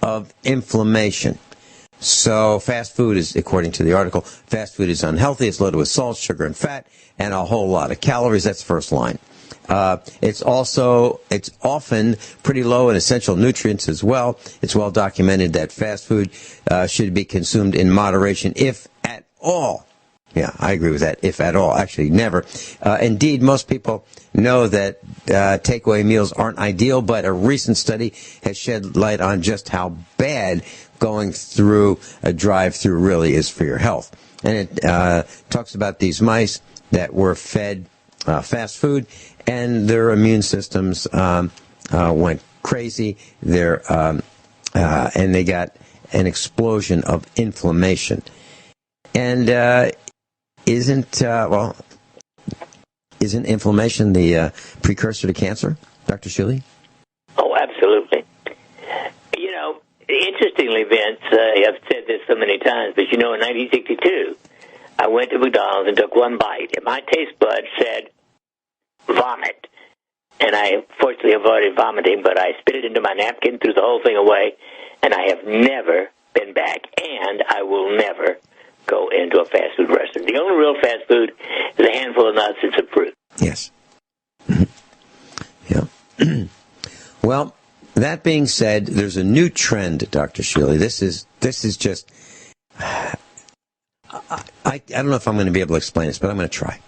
of inflammation. So fast food is, according to the article, fast food is unhealthy. It's loaded with salt, sugar, and fat, and a whole lot of calories. That's the first line. It's often pretty low in essential nutrients as well. It's well documented that fast food should be consumed in moderation, if at all. Yeah, I agree with that. If at all. Actually, never. Indeed, most people know that takeaway meals aren't ideal, but a recent study has shed light on just how bad going through a drive-through really is for your health. And it talks about these mice that were fed fast food, and their immune systems went crazy. And they got an explosion of inflammation. And isn't inflammation the precursor to cancer, Dr. Shealy? Oh, absolutely. interestingly, Vince, I've said this so many times, but in 1962, I went to McDonald's and took one bite, and my taste buds said, vomit. And I fortunately avoided vomiting, but I spit it into my napkin, threw the whole thing away, and I have never been back, and I will never go into a fast food restaurant. The only real fast food is a handful of nuts and some fruit. Yes. Yeah. Well, that being said, there's a new trend, Dr. Shealy. This is just... I don't know if I'm going to be able to explain this, but I'm going to try.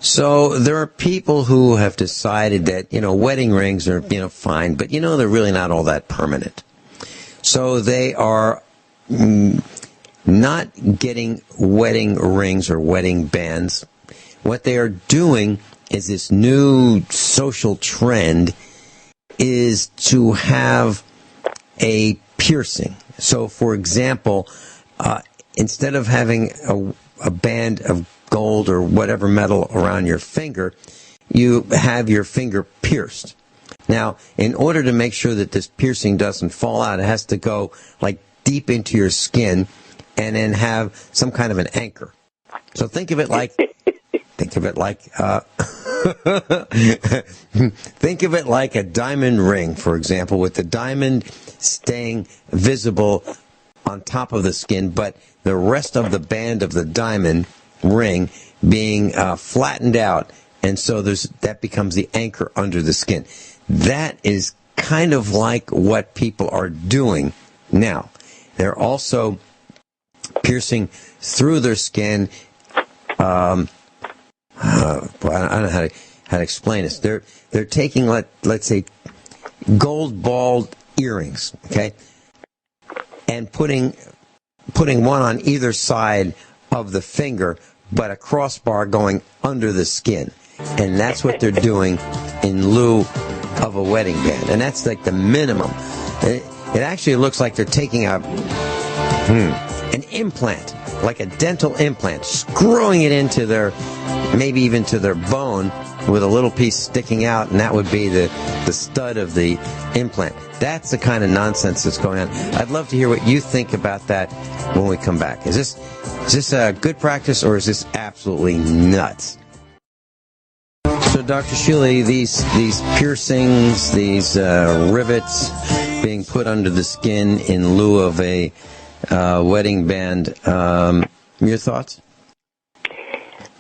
So there are people who have decided that, wedding rings are, fine, but, they're really not all that permanent. So they are not getting wedding rings or wedding bands. What they are doing is this new social trend is to have a piercing. So, for example, instead of having a band of gold or whatever metal around your finger, you have your finger pierced. Now, in order to make sure that this piercing doesn't fall out, it has to go like deep into your skin and then have some kind of an anchor. So think of it like think of it like a diamond ring, for example, with the diamond staying visible on top of the skin, but the rest of the band of the diamond ring being flattened out, and so that becomes the anchor under the skin. That is kind of like what people are doing now. They're also piercing through their skin. I don't know how to explain this. They're taking let's say gold balled earrings, okay, and putting one on either side of the finger, but a crossbar going under the skin, and that's what they're doing in lieu of a wedding band, and that's like the minimum. It actually looks like they're taking an implant, like a dental implant, screwing it into maybe even to their bone with a little piece sticking out, and that would be the stud of the implant. That's the kind of nonsense that's going on. I'd love to hear what you think about that when we come back. Is this a good practice, or is this absolutely nuts? So, Dr. Shealy, these piercings, these rivets being put under the skin in lieu of a wedding band, your thoughts?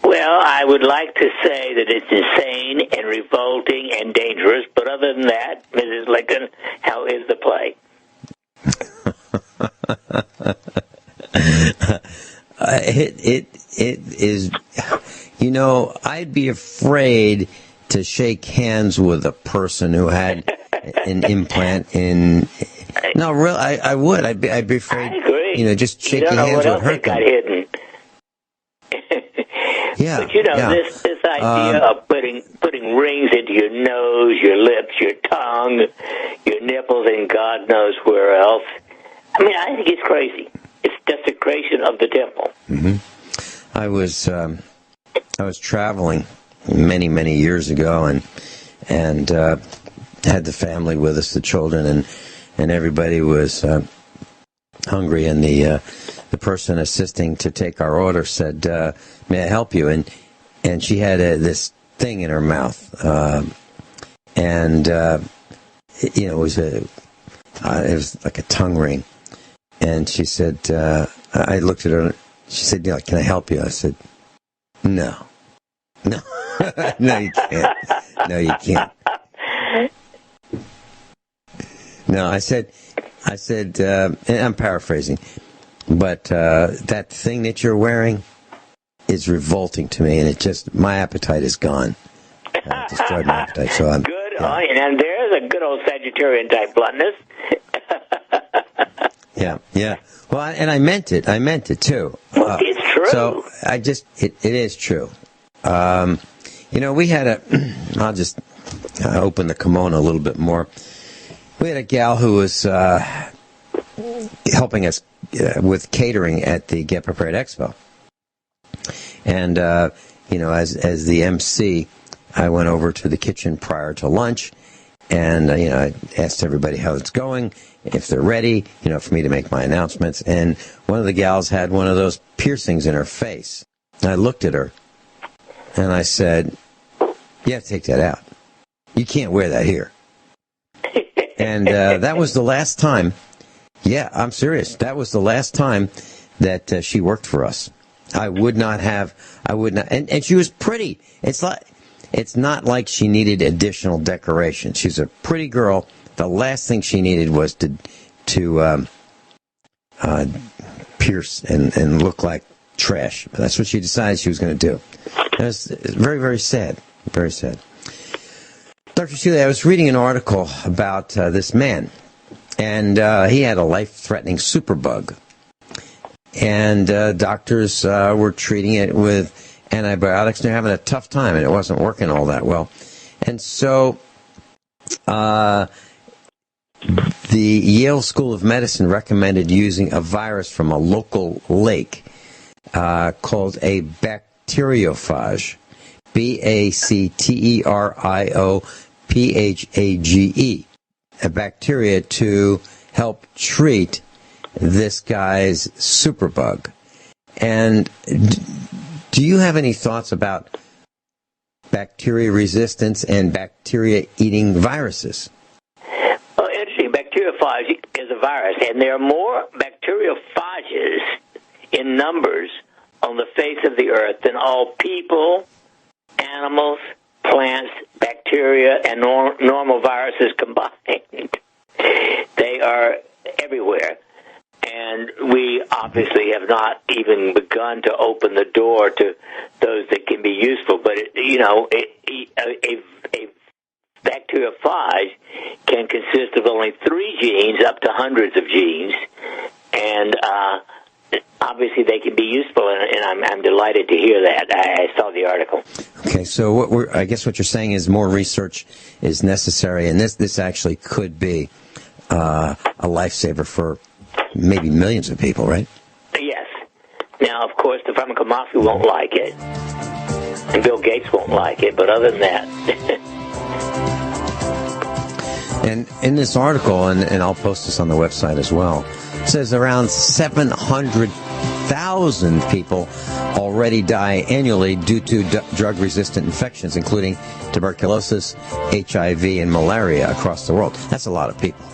Well, I would like to say that it's insane and revolting and dangerous, but other than that, Mrs. Lincoln, how is the play? It is, I'd be afraid to shake hands with a person who had an implant in. No, really, I would. I'd be afraid. I agree. Just shaking hands would hurt them. Got hidden. Yeah. But this idea of putting rings into your nose, your lips, your tongue, your nipples, and God knows where else. I mean, I think it's crazy. It's desecration of the temple. Mm-hmm. I was traveling many years ago, and had the family with us, the children, and everybody was hungry, and the person assisting to take our order said, "May I help you?" And she had this thing in her mouth, it was like a tongue ring. And she said, I looked at her. She said, "Can I help you?" I said, "No, no, you can't. No, you can't." No, I said, and I'm paraphrasing, but that thing that you're wearing is revolting to me, and my appetite is gone. It destroyed my appetite. So I'm good. Yeah. And there's a good old Sagittarian type bluntness. Yeah. Well, and I meant it. I meant it too. Well, it's true. So it is true. We had I'll just open the kimono a little bit more. We had a gal who was helping us with catering at the Get Prepared Expo. And, as the MC, I went over to the kitchen prior to lunch, And, I asked everybody how it's going, if they're ready, for me to make my announcements. And one of the gals had one of those piercings in her face. And I looked at her, and I said, you have to take that out. You can't wear that here. And that was the last time. Yeah, I'm serious. That was the last time that she worked for us. I would not. And she was pretty. It's not like she needed additional decoration. She's a pretty girl. The last thing she needed was to pierce and look like trash. That's what she decided she was going to do. It was very, very sad. Very sad. Dr. Shealy, I was reading an article about this man, and he had a life-threatening superbug. And doctors were treating it with antibiotics, and they're having a tough time, and it wasn't working all that well. And so the Yale School of Medicine recommended using a virus from a local lake called a bacteriophage, bacteriophage, a bacteria to help treat this guy's superbug. And do you have any thoughts about bacteria resistance and bacteria eating viruses? Well, interesting. Bacteriophage is a virus, and there are more bacteriophages in numbers on the face of the earth than all people, animals, plants, bacteria, and normal viruses combined. They are everywhere. And we obviously have not even begun to open the door to those that can be useful. But, a bacteriophage can consist of only 3 genes up to hundreds of genes. And obviously they can be useful, and I'm delighted to hear that. I saw the article. Okay, so I guess what you're saying is more research is necessary, and this actually could be a lifesaver for maybe millions of people, right? Yes. Now, of course, the pharmacomafia won't like it, and Bill Gates won't like it, but other than that. And in this article, and I'll post this on the website as well, it says around 700,000 people already die annually due to drug-resistant infections, including tuberculosis, HIV, and malaria across the world. That's a lot of people.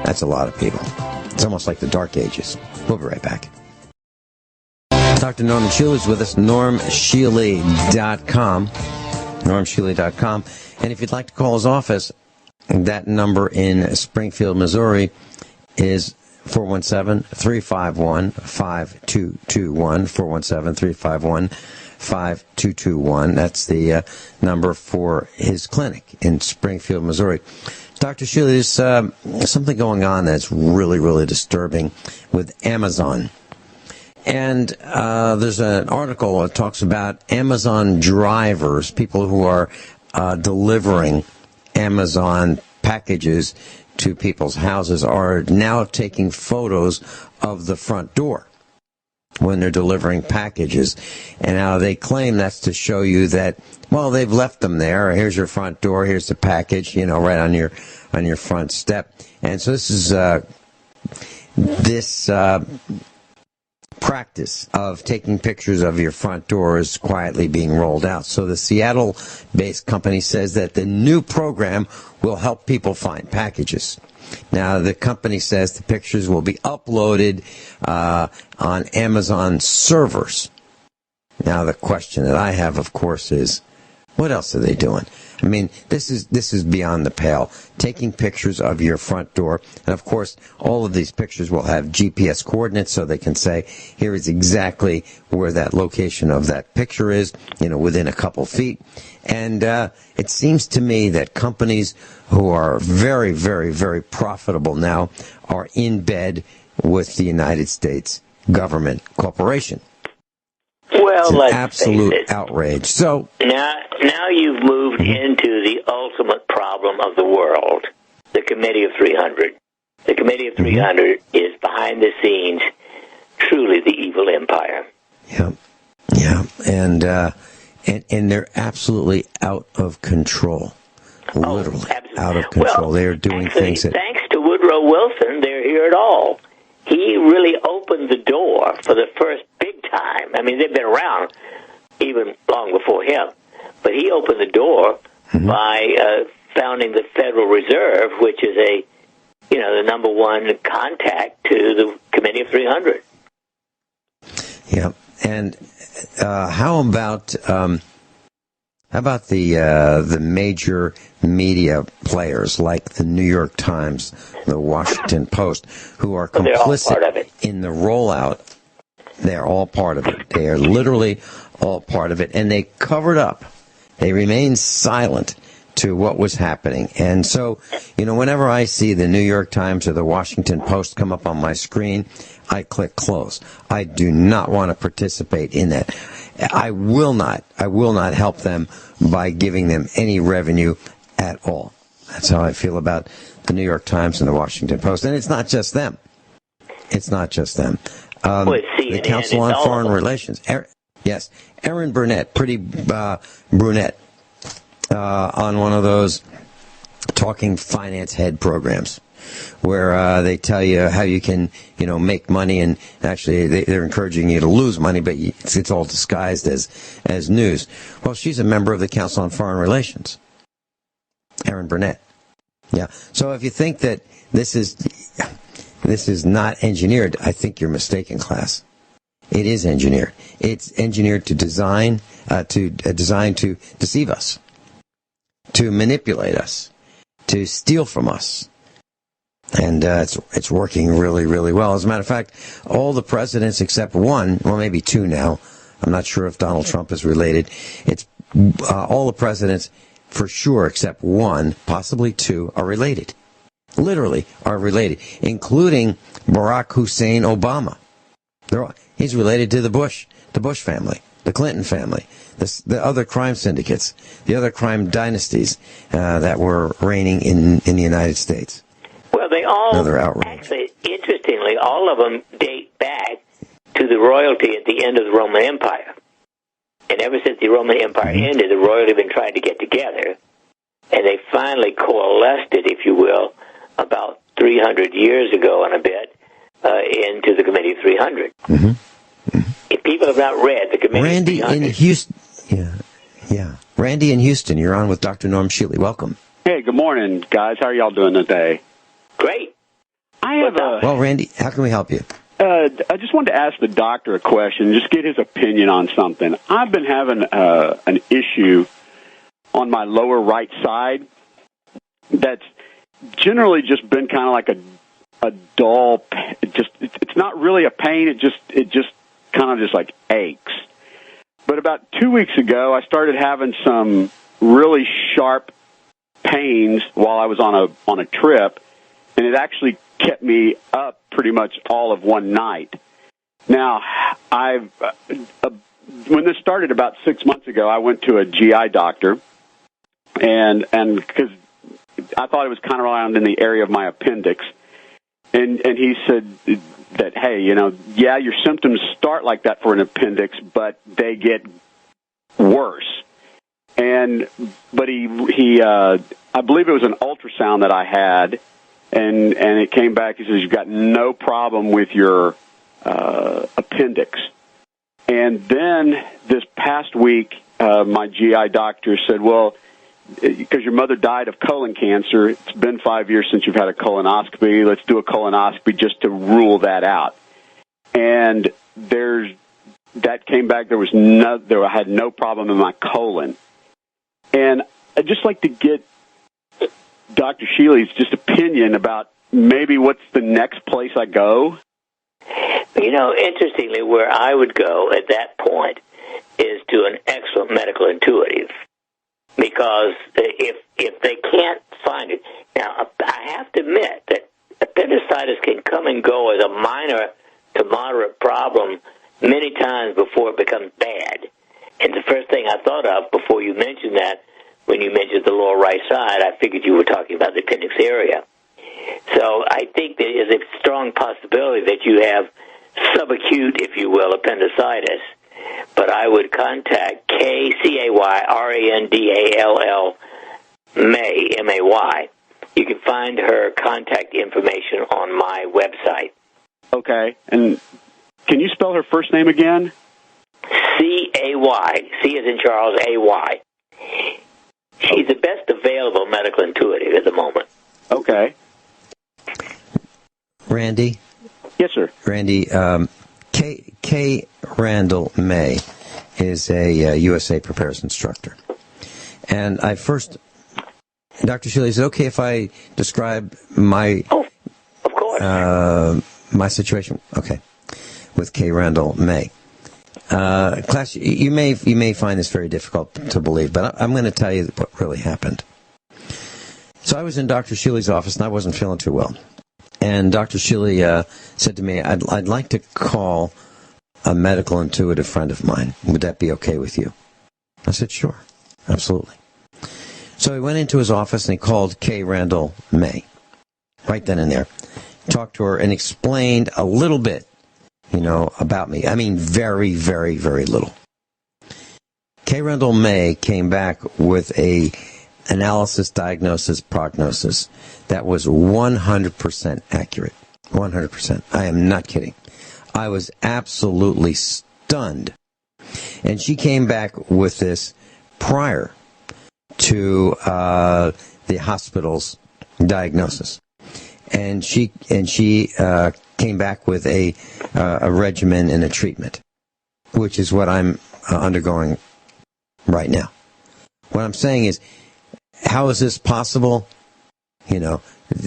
That's a lot of people. It's almost like the Dark Ages. We'll be right back. Dr. Norman Shealy is with us, normshealy.com. normshealy.com. And if you'd like to call his office, that number in Springfield, Missouri is 417-351-5221, 417-351-5221. That's the number for his clinic in Springfield, Missouri. Dr. Shealy, there's something going on that's really, really disturbing with Amazon. And there's an article that talks about Amazon drivers, people who are delivering Amazon packages to people's houses, are now taking photos of the front door when they're delivering packages. And now they claim that's to show you that, well, they've left them there. Here's your front door. Here's the package, right on your front step. And so this is practice of taking pictures of your front door is quietly being rolled out. So the Seattle-based company says that the new program will help people find packages. Now, the company says the pictures will be uploaded on Amazon servers. Now, the question that I have, of course, is, what else are they doing? I mean, this is beyond the pale. Taking pictures of your front door, and of course, all of these pictures will have GPS coordinates, so they can say, here is exactly where that location of that picture is, within a couple feet. And it seems to me that companies who are very, very, very profitable now are in bed with the United States government corporation. Well, it's an let's absolute face it. Outrage. So now you've moved into the ultimate problem of the world, the Committee of 300. The Committee of 300 is behind the scenes, truly the evil empire. Yeah, and they're absolutely out of control. literally out of control. Well, they are doing things that... Thanks to Woodrow Wilson, they're here at all. He really opened the door for the first big time. I mean, they've been around even long before him. But he opened the door by founding the Federal Reserve, which is the number one contact to the Committee of 300. Yeah, and how about the major media players like the New York Times, the Washington Post, who are complicit in the rollout? They're all part of it. They are literally all part of it, and they covered up. They remained silent to what was happening. And so, whenever I see the New York Times or the Washington Post come up on my screen, I click close. I do not want to participate in that. I will not help them by giving them any revenue at all. That's how I feel about the New York Times and the Washington Post. And it's not just them. The Council on Foreign Relations. Yes, Erin Burnett, pretty brunette, on one of those talking finance head programs where they tell you how you can, make money, and actually they're encouraging you to lose money, but it's all disguised as news. Well, she's a member of the Council on Foreign Relations, Erin Burnett. Yeah. So if you think that this is not engineered, I think you're mistaken, class. It is engineered. It's engineered to design to deceive us, to manipulate us, to steal from us. And it's working really, really well. As a matter of fact, all the presidents except one, well, maybe two now. I'm not sure if Donald Trump is related. It's all the presidents for sure except one, possibly two, are related. Literally are related, including Barack Hussein Obama. He's related to the Bush family, the Clinton family, the other crime syndicates, the other crime dynasties that were reigning in the United States. Well, they all, actually, interestingly, all of them date back to the royalty at the end of the Roman Empire. And ever since the Roman Empire ended, the royalty have been trying to get together. And they finally coalesced it, if you will, about 300 years ago and a bit, into the Committee of 300. If people have not read the Committee Randy of 300... in Houston. Yeah. Randy in Houston, you're on with Dr. Norm Shealy. Welcome. Hey, good morning, guys. How are y'all doing today? Great. Well, Randy, how can we help you? I just wanted to ask the doctor a question, just get his opinion on something. I've been having an issue on my lower right side that's generally just been kind of like a dull, it's not really a pain, it just kind of just like aches. But about 2 weeks ago, I started having some really sharp pains while I was on a trip, and it actually kept me up pretty much all of one night. Now, when this started about 6 months ago, I went to a GI doctor, and because I thought it was kind of around in the area of my appendix, and he said that, hey, your symptoms start like that for an appendix, but they get worse. But he I believe it was an ultrasound that I had, and it came back. He says, you've got no problem with your appendix. And then this past week, my GI doctor said, well, because your mother died of colon cancer, it's been 5 years since you've had a colonoscopy. Let's do a colonoscopy just to rule that out. And that came back. I had no problem in my colon. And I'd just like to get Dr. Shealy's just opinion about maybe what's the next place I go. Interestingly, where I would go at that point is to an excellent medical intuitive. Because if they can't find it, now I have to admit that appendicitis can come and go as a minor to moderate problem many times before it becomes bad. And the first thing I thought of before you mentioned that, when you mentioned the lower right side, I figured you were talking about the appendix area. So I think there is a strong possibility that you have subacute, if you will, appendicitis. But I would contact KCAYRANDALL May, M-A-Y. You can find her contact information on my website. Okay. And can you spell her first name again? C-A-Y. C as in Charles, A-Y. She's the best available medical intuitive at the moment. Okay. Randy? Yes, sir. Randy, K. Randall May is a USA Preparedness instructor. And I first, Dr. Shealy, is it okay if I describe my... Oh, of course. My situation? Okay. With K. Randall May. Class, you may find this very difficult to believe, but I'm going to tell you what really happened. So I was in Dr. Shealy's office, and I wasn't feeling too well. And Dr. Shealy said to me, I'd like to call a medical intuitive friend of mine. Would that be okay with you? I said, sure, absolutely. So he went into his office, and he called K. Randall May, right then and there. Talked to her and explained a little bit, about me. I mean, very, very, very little. K. Randall May came back with a analysis, diagnosis, prognosis that was 100% accurate. 100%. I am not kidding. I was absolutely stunned. And she came back with this prior to the hospital's diagnosis. And she came back with a regimen and a treatment, which is what I'm undergoing right now. What I'm saying is, how is this possible? It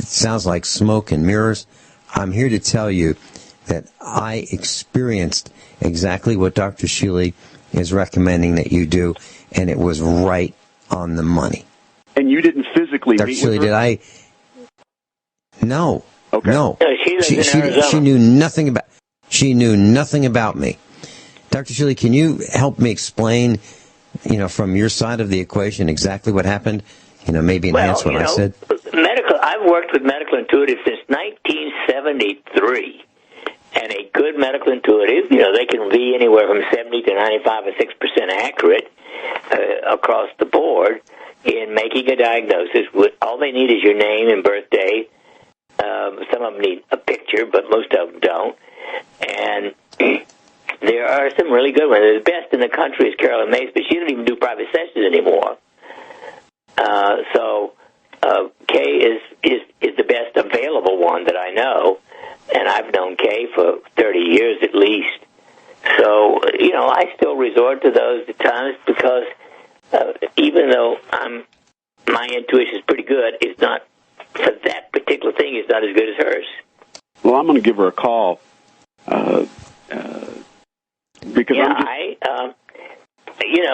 sounds like smoke and mirrors. I'm here to tell you that I experienced exactly what Dr. Shealy is recommending that you do, and it was right on the money. And you didn't physically Dr. meet Shealy, with her? did I? No. Okay. No. She knew nothing about. She knew nothing about me. Dr. Shealy, can you help me explain, from your side of the equation, exactly what happened? Maybe enhance what I said. I've worked with medical intuitive since 1973, and a good medical intuitive, they can be anywhere from 70 to 95 or 6% accurate across the board in making a diagnosis. All they need is your name and birthday. Some of them need a picture, but most of them don't. And there are some really good ones. The best in the country is Carolyn Mace, but she doesn't even do private sessions anymore. So Kay is the best available one that I know, and I've known Kay for 30 years at least. So, I still resort to those at times because even though my intuition is pretty good, it's not, for that particular thing, it's not as good as hers. Well, I'm going to give her a call. Because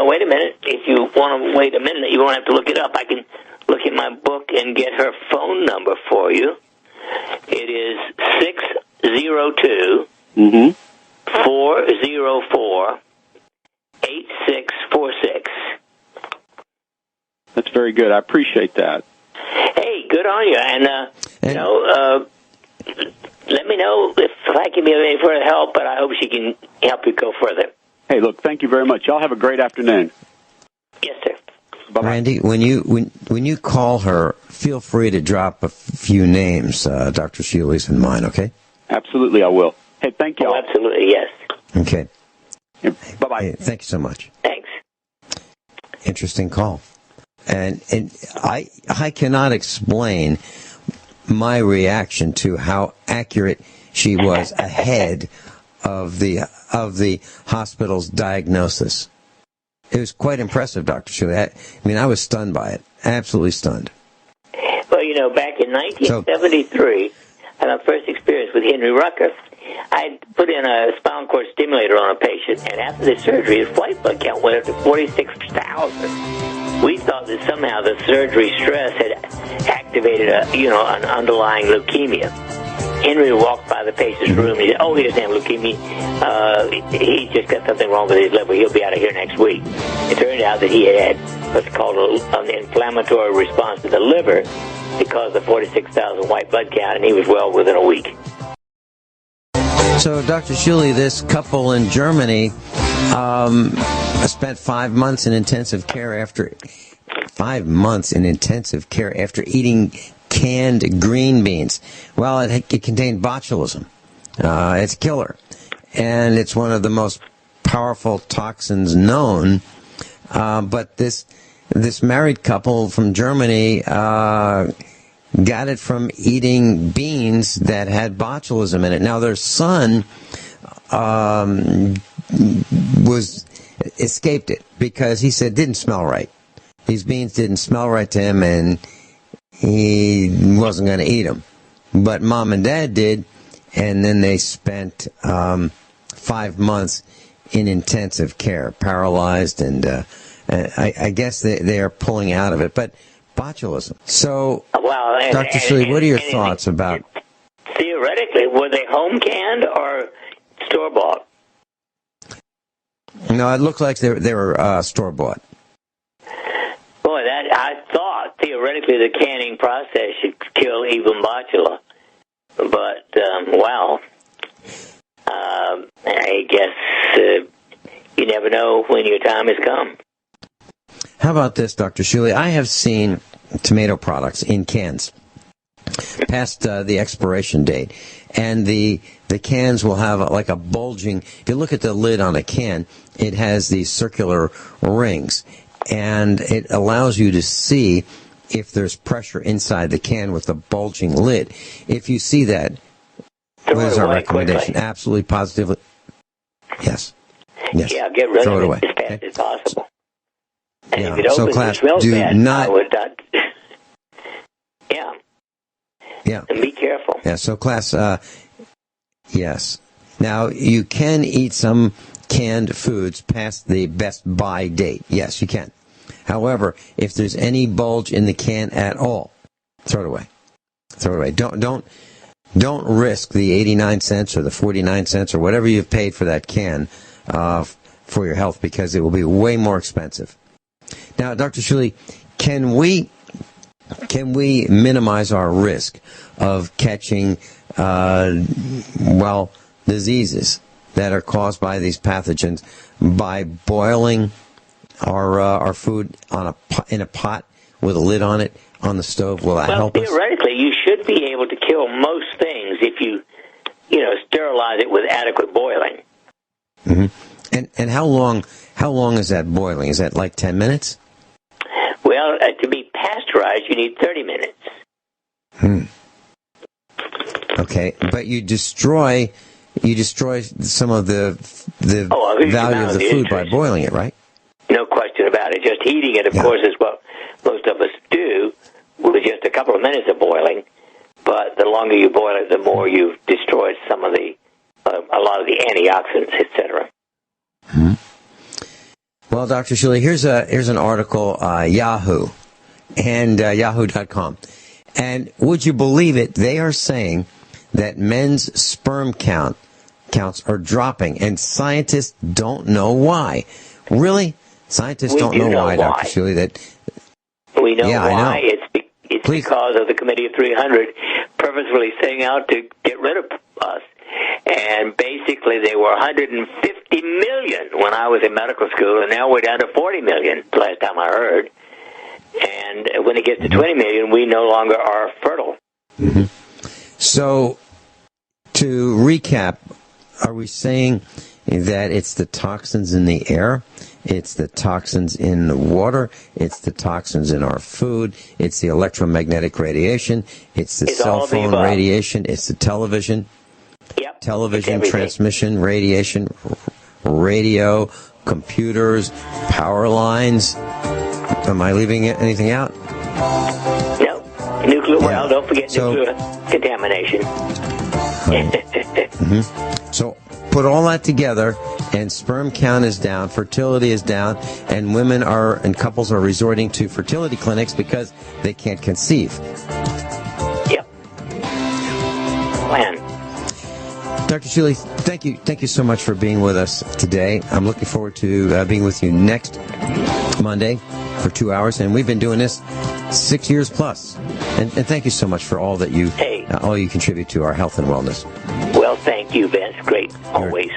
wait a minute. If you want to wait a minute, you won't have to look it up. I can look in my book and get her phone number for you. It is 602 404 8646. That's very good. I appreciate that. Hey, good on you. And let me know if I can be of any further help, but I hope she can help you go further. Hey, look, thank you very much. Y'all have a great afternoon. Yes, sir. Bye-bye. Randy, when you call her, feel free to drop a few names, Dr. Shealy's and mine, okay? Absolutely, I will. Hey, thank you. Oh, absolutely, yes. Okay. Bye-bye. Hey, thank you so much. Thanks. Interesting call. And I cannot explain my reaction to how accurate she was ahead of the hospital's diagnosis. It was quite impressive, Dr. Shealy. I was stunned by it. Absolutely stunned. Well, back in 1973, I had my first experience with Henry Rucker. I put in a spinal cord stimulator on a patient, and after the surgery, his white blood count went up to 46,000. We thought that somehow the surgery stress had activated an underlying leukemia. Henry walked by the patient's room and he said, "Oh, he doesn't have leukemia. He's just got something wrong with his liver. He'll be out of here next week." It turned out that he had what's called an inflammatory response to the liver because of 46,000 white blood count, and he was well within a week. So, Dr. Shealy, this couple in Germany spent 5 months in intensive care after 5 months in intensive care after eating canned green beans. Well, it contained botulism. It's a killer. And it's one of the most powerful toxins known. But this married couple from Germany got it from eating beans that had botulism in it. Now, their son escaped it because he said it didn't smell right. These beans didn't smell right to him, and he wasn't going to eat them. But Mom and Dad did, and then they spent 5 months in intensive care, paralyzed, and I guess they are pulling out of it. But botulism. So, Dr. Shealy, what are your thoughts about? Theoretically, were they home canned or store bought? No, it looked like they were store bought. Boy, I thought theoretically the canning process should kill even botula, but I guess you never know when your time has come. How about this, Dr. Shealy? I have seen tomato products in cans past the expiration date, and the cans will have like a bulging. If you look at the lid on a can, it has these circular rings, and it allows you to see if there's pressure inside the can with the bulging lid. If you see that, what is our recommendation? Quickly. Absolutely, positively. Yes. Yeah, get rid Throw of it away. as fast as possible. And Yeah. if it opens So, class, and smells do bad, not. I would not. Yeah. And be careful. Yeah. So, class. Yes. Now, you can eat some canned foods past the best buy date. Yes, you can. However, if there's any bulge in the can at all, throw it away. Throw it away. Don't risk the 89 cents or the 49 cents or whatever you've paid for that can for your health, because it will be way more expensive. Now, Dr. Shealy, can we minimize our risk of catching diseases that are caused by these pathogens by boiling our food in a pot with a lid on it on the stove? Will that help us? Theoretically, you should be able to kill most things if you sterilize it with adequate boiling. Mm-hmm. And how long is that boiling? Is that like 10 minutes? Well, to be pasteurized, you need 30 minutes. Okay, but you destroy some of the value of the food by boiling it, right? No question about it. Just heating it, of course, is what most of us do with just a couple of minutes of boiling. But the longer you boil it, the more you've destroyed some of a lot of the antioxidants, etc. Mm-hmm. Well, Dr. Shealy, here's an article, Yahoo and Yahoo.com. And would you believe it? They are saying that men's sperm counts are dropping, and scientists don't know why. Really? Scientists don't know why, Dr. Shealy. We know why. I know. It's because of the Committee of 300 purposefully setting out to get rid of us. And basically, they were 150 million when I was in medical school, and now we're down to 40 million, the last time I heard. And when it gets to 20 million, we no longer are fertile. Mm-hmm. So, to recap, are we saying that it's the toxins in the air, it's the toxins in the water, it's the toxins in our food, it's the electromagnetic radiation, it's the cell phone radiation, it's the television, television transmission radiation, radio, computers, power lines? Am I leaving anything out? No. Nuclear, well, don't forget nuclear contamination. Mm-hmm. So put all that together, and sperm count is down, fertility is down, and women and couples are resorting to fertility clinics because they can't conceive. Yep. Plan. Dr. Shealy, thank you so much for being with us today. I'm looking forward to being with you next Monday for 2 hours, and we've been doing this 6 years plus. And thank you so much for all that you all you contribute to our health and wellness. Well, thank you, Vince. Great, always.